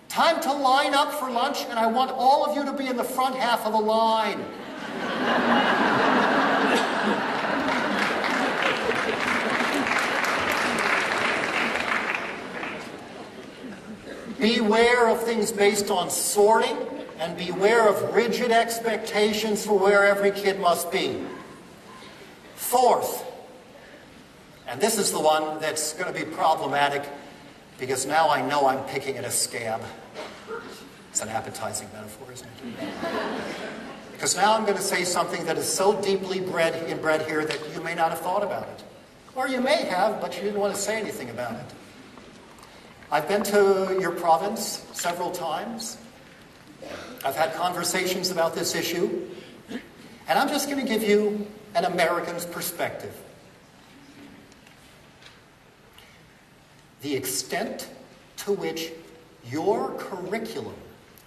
time to line up for lunch, and I want all of you to be in the front half of the line. Beware of things based on sorting, and beware of rigid expectations for where every kid must be. Fourth, and this is the one that's going to be problematic, because now I know I'm picking at a scab. It's an appetizing metaphor, isn't it? Because now I'm going to say something that is so deeply inbred here that you may not have thought about it. Or you may have, but you didn't want to say anything about it. I've been to your province several times. I've had conversations about this issue. And I'm just going to give you an American's perspective. The extent to which your curriculum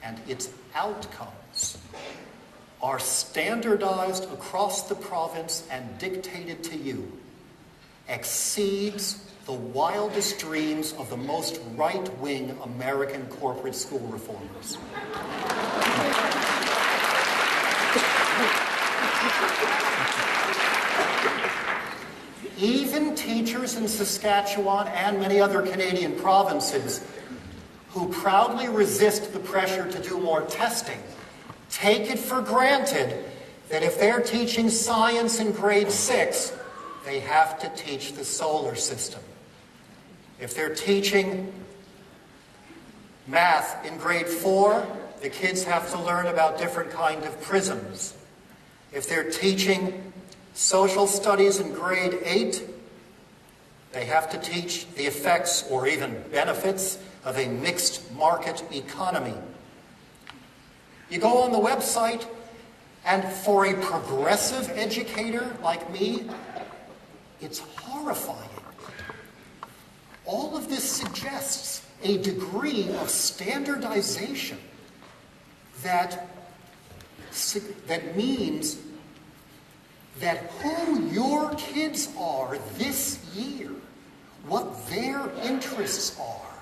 and its outcomes are standardized across the province and dictated to you exceeds the wildest dreams of the most right-wing American corporate school reformers. Even teachers in Saskatchewan and many other Canadian provinces who proudly resist the pressure to do more testing take it for granted that if they're teaching science in grade 6, they have to teach the solar system. If they're teaching math in grade 4, the kids have to learn about different kinds of prisms. If they're teaching social studies in grade 8, they have to teach the effects or even benefits of a mixed market economy. You go on the website, and for a progressive educator like me, it's horrifying. All of this suggests a degree of standardization that means that who your kids are this year, what their interests are,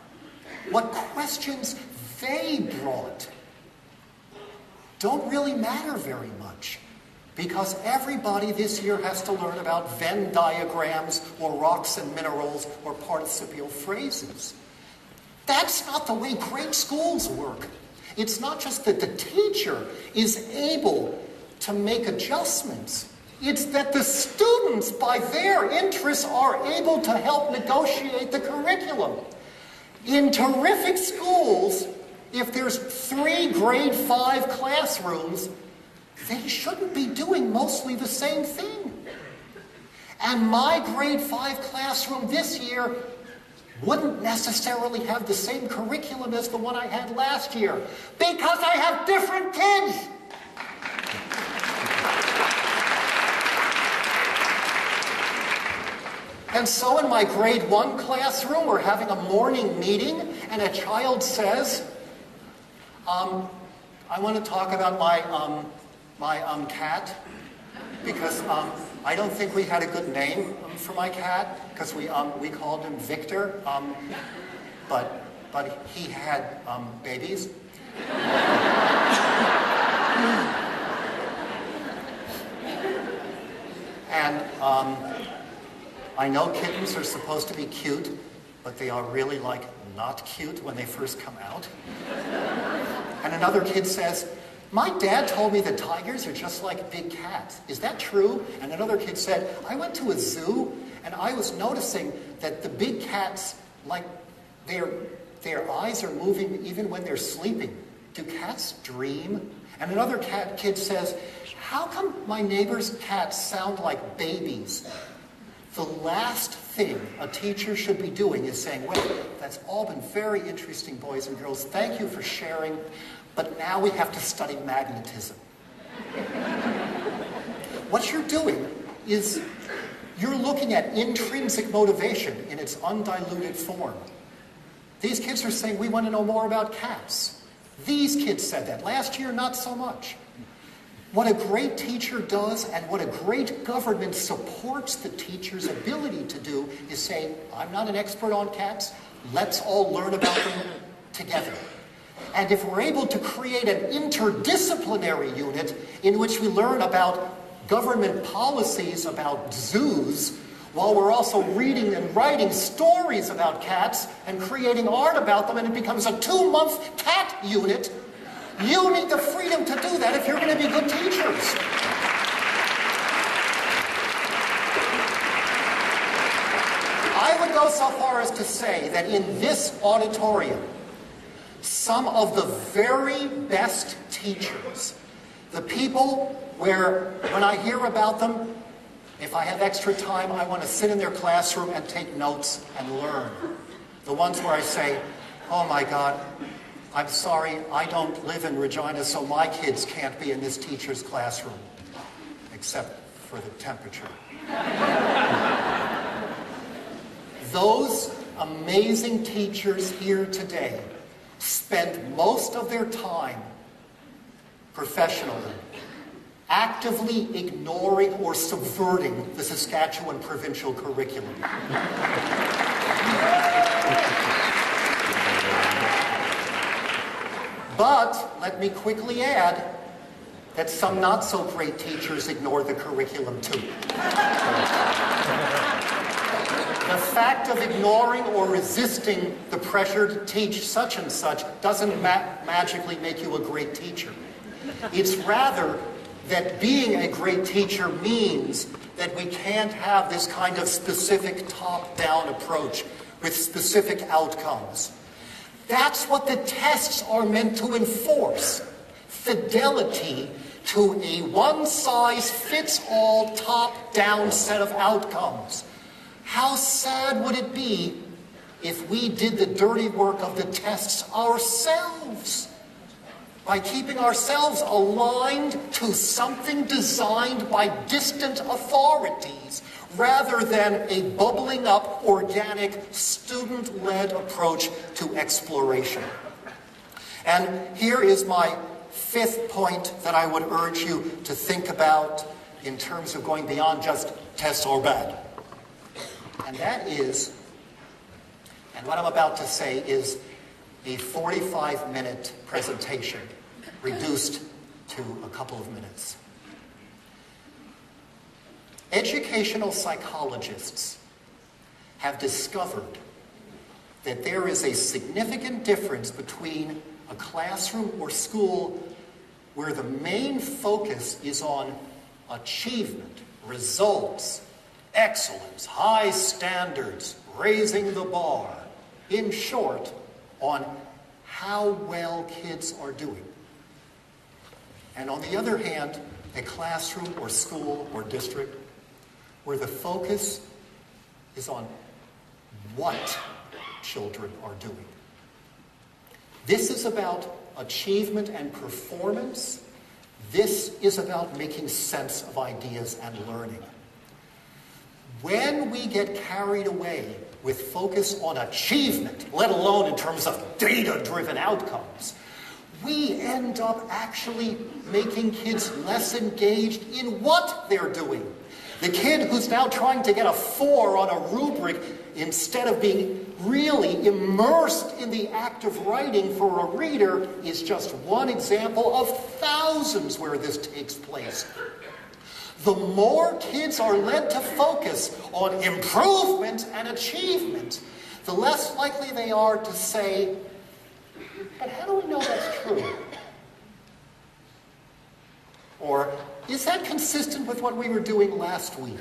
what questions they brought, don't really matter very much, because everybody this year has to learn about Venn diagrams or rocks and minerals or participial phrases. That's not the way great schools work. It's not just that the teacher is able to make adjustments. It's that the students, by their interests, are able to help negotiate the curriculum. In terrific schools, if there's 3 grade 5 classrooms, they shouldn't be doing mostly the same thing. And my grade 5 classroom this year wouldn't necessarily have the same curriculum as the one I had last year, because I have different kids. And so in my grade 1 classroom, we're having a morning meeting, and a child says, I want to talk about my cat, because I don't think we had a good name for my cat, because we called him Victor, but he had babies. And I know kittens are supposed to be cute, but they are really not cute when they first come out. And another kid says, my dad told me that tigers are just like big cats. Is that true? And another kid said, I went to a zoo and I was noticing that the big cats, their eyes are moving even when they're sleeping. Do cats dream? And another kid says, how come my neighbor's cats sound like babies? The last thing a teacher should be doing is saying, well, that's all been very interesting, boys and girls. Thank you for sharing, but now we have to study magnetism. What you're doing is you're looking at intrinsic motivation in its undiluted form. These kids are saying, we want to know more about cats. These kids said that. Last year, not so much. What a great teacher does and what a great government supports the teacher's ability to do is say, I'm not an expert on cats, let's all learn about them together. And if we're able to create an interdisciplinary unit in which we learn about government policies about zoos, while we're also reading and writing stories about cats and creating art about them, and it becomes a 2-month cat unit, you need the freedom to do that if you're going to be good teachers. I would go so far as to say that in this auditorium, some of the very best teachers, the people where when I hear about them, if I have extra time, I want to sit in their classroom and take notes and learn. The ones where I say, oh my God, I'm sorry, I don't live in Regina, so my kids can't be in this teacher's classroom, except for the temperature. Those amazing teachers here today spend most of their time professionally actively ignoring or subverting the Saskatchewan provincial curriculum. But let me quickly add that some not so great teachers ignore the curriculum too. The fact of ignoring or resisting the pressure to teach such and such doesn't magically make you a great teacher. It's rather that being a great teacher means that we can't have this kind of specific top-down approach with specific outcomes. That's what the tests are meant to enforce. Fidelity to a one-size-fits-all top-down set of outcomes. How sad would it be if we did the dirty work of the tests ourselves? By keeping ourselves aligned to something designed by distant authorities, rather than a bubbling up, organic, student-led approach to exploration. And here is my 5th point that I would urge you to think about in terms of going beyond just tests are bad. And that is, and what I'm about to say is a 45-minute presentation reduced to a couple of minutes. Educational psychologists have discovered that there is a significant difference between a classroom or school where the main focus is on achievement, results, excellence, high standards, raising the bar. In short, on how well kids are doing. And on the other hand, a classroom or school or district where the focus is on what children are doing. This is about achievement and performance. This is about making sense of ideas and learning. When we get carried away with focus on achievement, let alone in terms of data-driven outcomes, we end up actually making kids less engaged in what they're doing. The kid who's now trying to get a 4 on a rubric instead of being really immersed in the act of writing for a reader is just one example of thousands where this takes place. The more kids are led to focus on improvement and achievement, the less likely they are to say, but how do we know that's true? Or, is that consistent with what we were doing last week?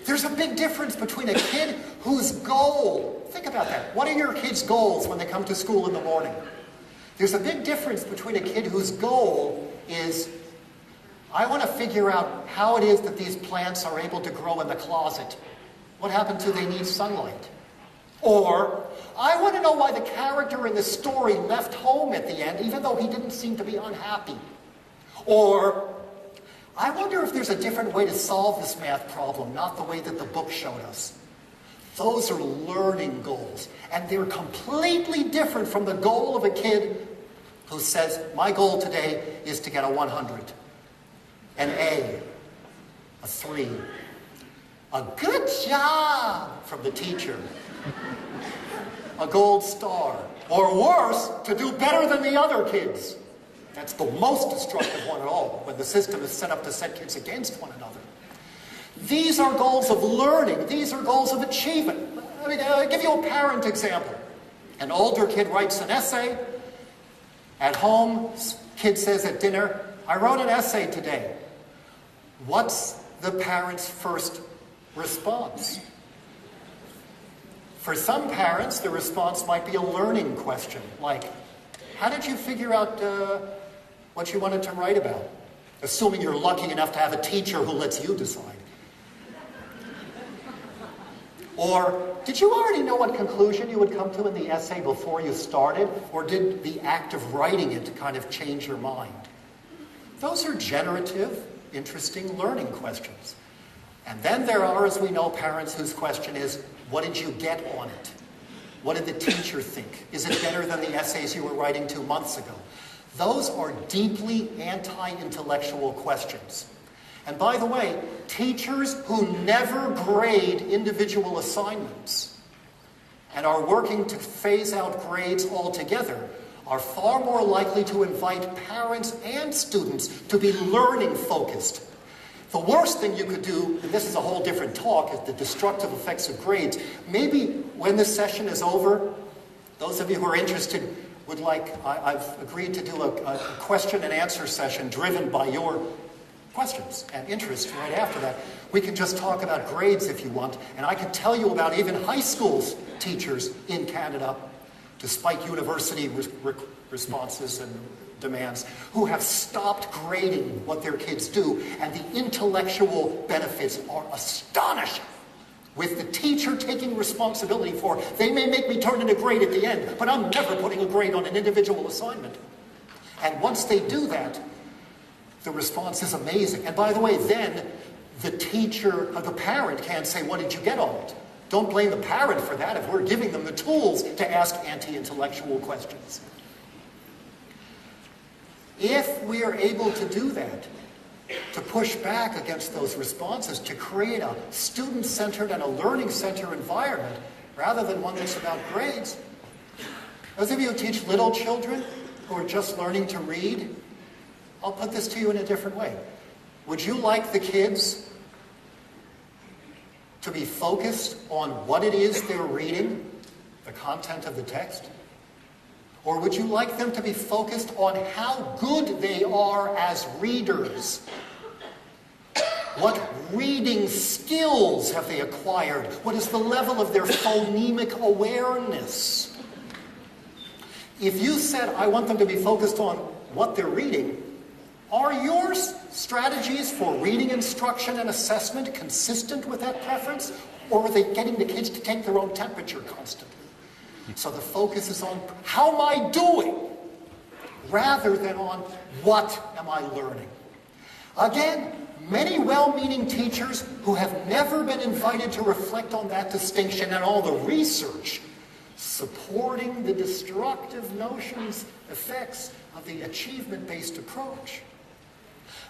There's a big difference between a kid whose goal, think about that. What are your kids' goals when they come to school in the morning? There's a big difference between a kid whose goal is, I want to figure out how it is that these plants are able to grow in the closet. What happened to they need sunlight? Or, I want to know why the character in the story left home at the end, even though he didn't seem to be unhappy. Or, I wonder if there's a different way to solve this math problem, not the way that the book showed us. Those are learning goals, and they're completely different from the goal of a kid who says, my goal today is to get a 100, an A, a 3, a good job from the teacher, a gold star, or worse, to do better than the other kids. That's the most destructive one at all, when the system is set up to set kids against one another. These are goals of learning. These are goals of achievement. I'll give you a parent example. An older kid writes an essay. At home, kid says at dinner, I wrote an essay today. What's the parent's first response? For some parents, the response might be a learning question, like, how did you figure out what you wanted to write about? Assuming you're lucky enough to have a teacher who lets you decide. Or, did you already know what conclusion you would come to in the essay before you started? Or did the act of writing it kind of change your mind? Those are generative, interesting learning questions. And then there are, as we know, parents whose question is, what did you get on it? What did the teacher think? Is it better than the essays you were writing 2 months ago? Those are deeply anti-intellectual questions. And by the way, teachers who never grade individual assignments and are working to phase out grades altogether are far more likely to invite parents and students to be learning focused. The worst thing you could do, and this is a whole different talk, is the destructive effects of grades. Maybe when this session is over, those of you who are interested would I've agreed to do a question and answer session driven by your questions and interest right after that. We can just talk about grades if you want, and I can tell you about even high school teachers in Canada, despite university responses and demands, who have stopped grading what their kids do, and the intellectual benefits are astonishing. With the teacher taking responsibility for it, they may make me turn in a grade at the end, but I'm never putting a grade on an individual assignment. And once they do that, the response is amazing. And by the way, then the parent can't say, what did you get on it? Don't blame the parent for that if we're giving them the tools to ask anti-intellectual questions. If we are able to do that, to push back against those responses, to create a student-centered and a learning-centered environment, rather than one that's about grades. Those of you who teach little children who are just learning to read, I'll put this to you in a different way. Would you like the kids to be focused on what it is they're reading, the content of the text? Or would you like them to be focused on how good they are as readers? What reading skills have they acquired? What is the level of their phonemic awareness? If you said, I want them to be focused on what they're reading, are your strategies for reading instruction and assessment consistent with that preference? Or are they getting the kids to take their own temperature constantly? So the focus is on how am I doing, rather than on what am I learning. Again, many well-meaning teachers who have never been invited to reflect on that distinction and all the research supporting the destructive notions, effects of the achievement-based approach.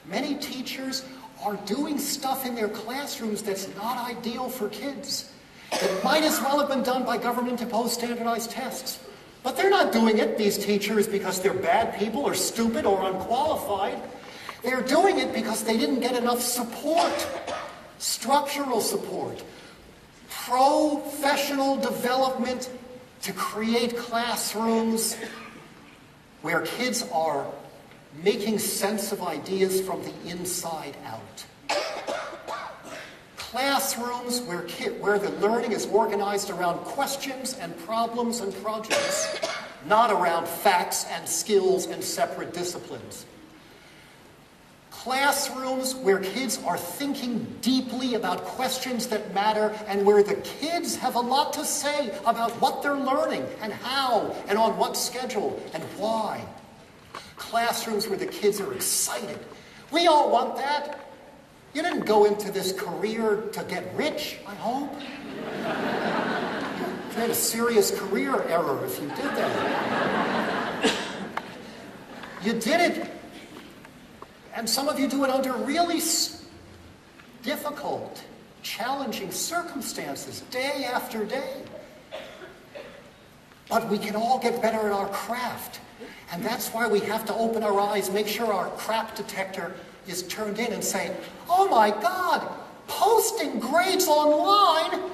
Many teachers are doing stuff in their classrooms that's not ideal for kids. It might as well have been done by government-imposed standardized tests. But they're not doing it, these teachers, because they're bad people or stupid or unqualified. They're doing it because they didn't get enough support, structural support, professional development to create classrooms where kids are making sense of ideas from the inside out. Classrooms where the learning is organized around questions and problems and projects, not around facts and skills and separate disciplines. Classrooms where kids are thinking deeply about questions that matter and where the kids have a lot to say about what they're learning and how and on what schedule and why. Classrooms where the kids are excited. We all want that. You didn't go into this career to get rich, I hope. You made a serious career error if you did that. You did it. And some of you do it under really difficult, challenging circumstances, day after day. But we can all get better at our craft. And that's why we have to open our eyes, make sure our crap detector is turned in and say, oh my God, posting grades online,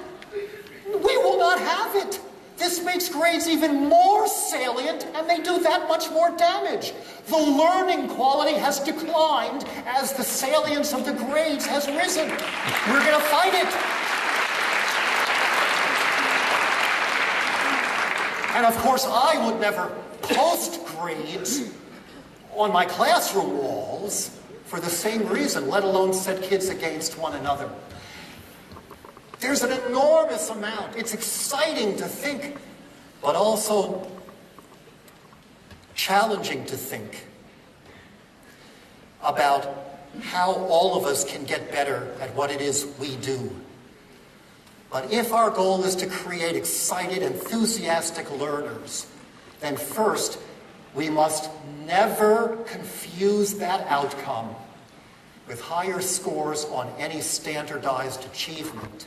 we will not have it. This makes grades even more salient, and they do that much more damage. The learning quality has declined as the salience of the grades has risen. We're going to fight it. And of course, I would never post grades on my classroom walls for the same reason, let alone set kids against one another. There's an enormous amount. It's exciting to think, but also challenging to think about how all of us can get better at what it is we do. But if our goal is to create excited, enthusiastic learners, then first, we must never confuse that outcome with higher scores on any standardized achievement.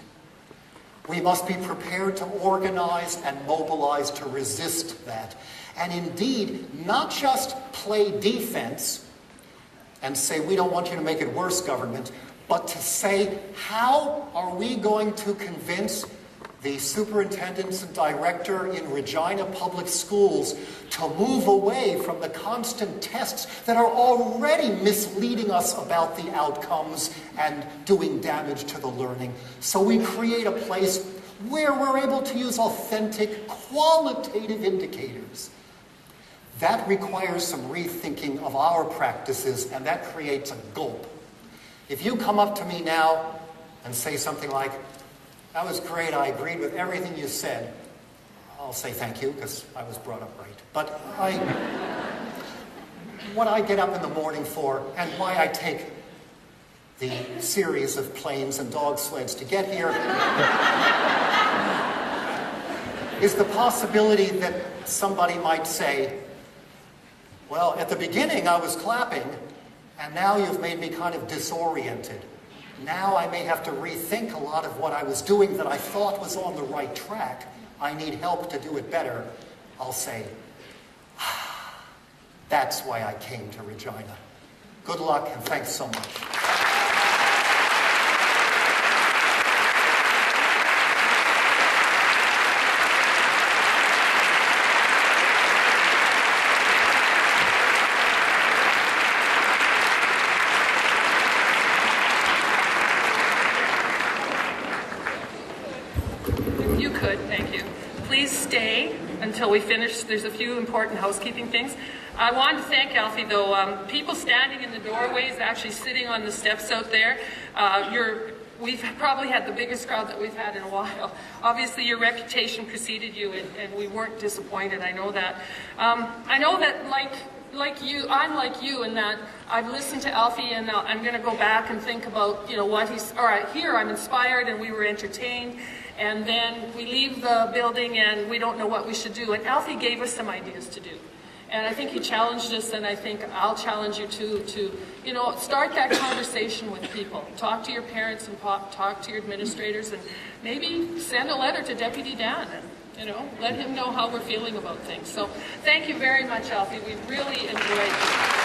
We must be prepared to organize and mobilize to resist that. And indeed, not just play defense and say, we don't want you to make it worse, government, but to say, how are we going to convince the superintendents and director in Regina Public Schools to move away from the constant tests that are already misleading us about the outcomes and doing damage to the learning. So we create a place where we're able to use authentic, qualitative indicators. That requires some rethinking of our practices, and that creates a gulp. If you come up to me now and say something like, that was great, I agreed with everything you said, I'll say thank you, because I was brought up right. But what I get up in the morning for, and why I take the series of planes and dog sleds to get here, is the possibility that somebody might say, well, at the beginning I was clapping, and now you've made me kind of disoriented. Now I may have to rethink a lot of what I was doing that I thought was on the right track. I need help to do it better. I'll say, that's why I came to Regina. Good luck, and thanks so much. Until we finish, there's a few important housekeeping things. I wanted to thank Alfie, though. People standing in the doorways, actually sitting on the steps out there, we've probably had the biggest crowd that we've had in a while. Obviously, your reputation preceded you, and we weren't disappointed. I know that. I know that, like you, I'm like you in that I've listened to Alfie, and I'm going to go back and think about, what he's. All right, here I'm inspired, and we were entertained. And then we leave the building and we don't know what we should do. And Alfie gave us some ideas to do. And I think he challenged us, and I think I'll challenge you too, to, start that conversation with people. Talk to your parents and talk to your administrators, and maybe send a letter to Deputy Dan and, let him know how we're feeling about things. So thank you very much, Alfie. We really enjoyed it.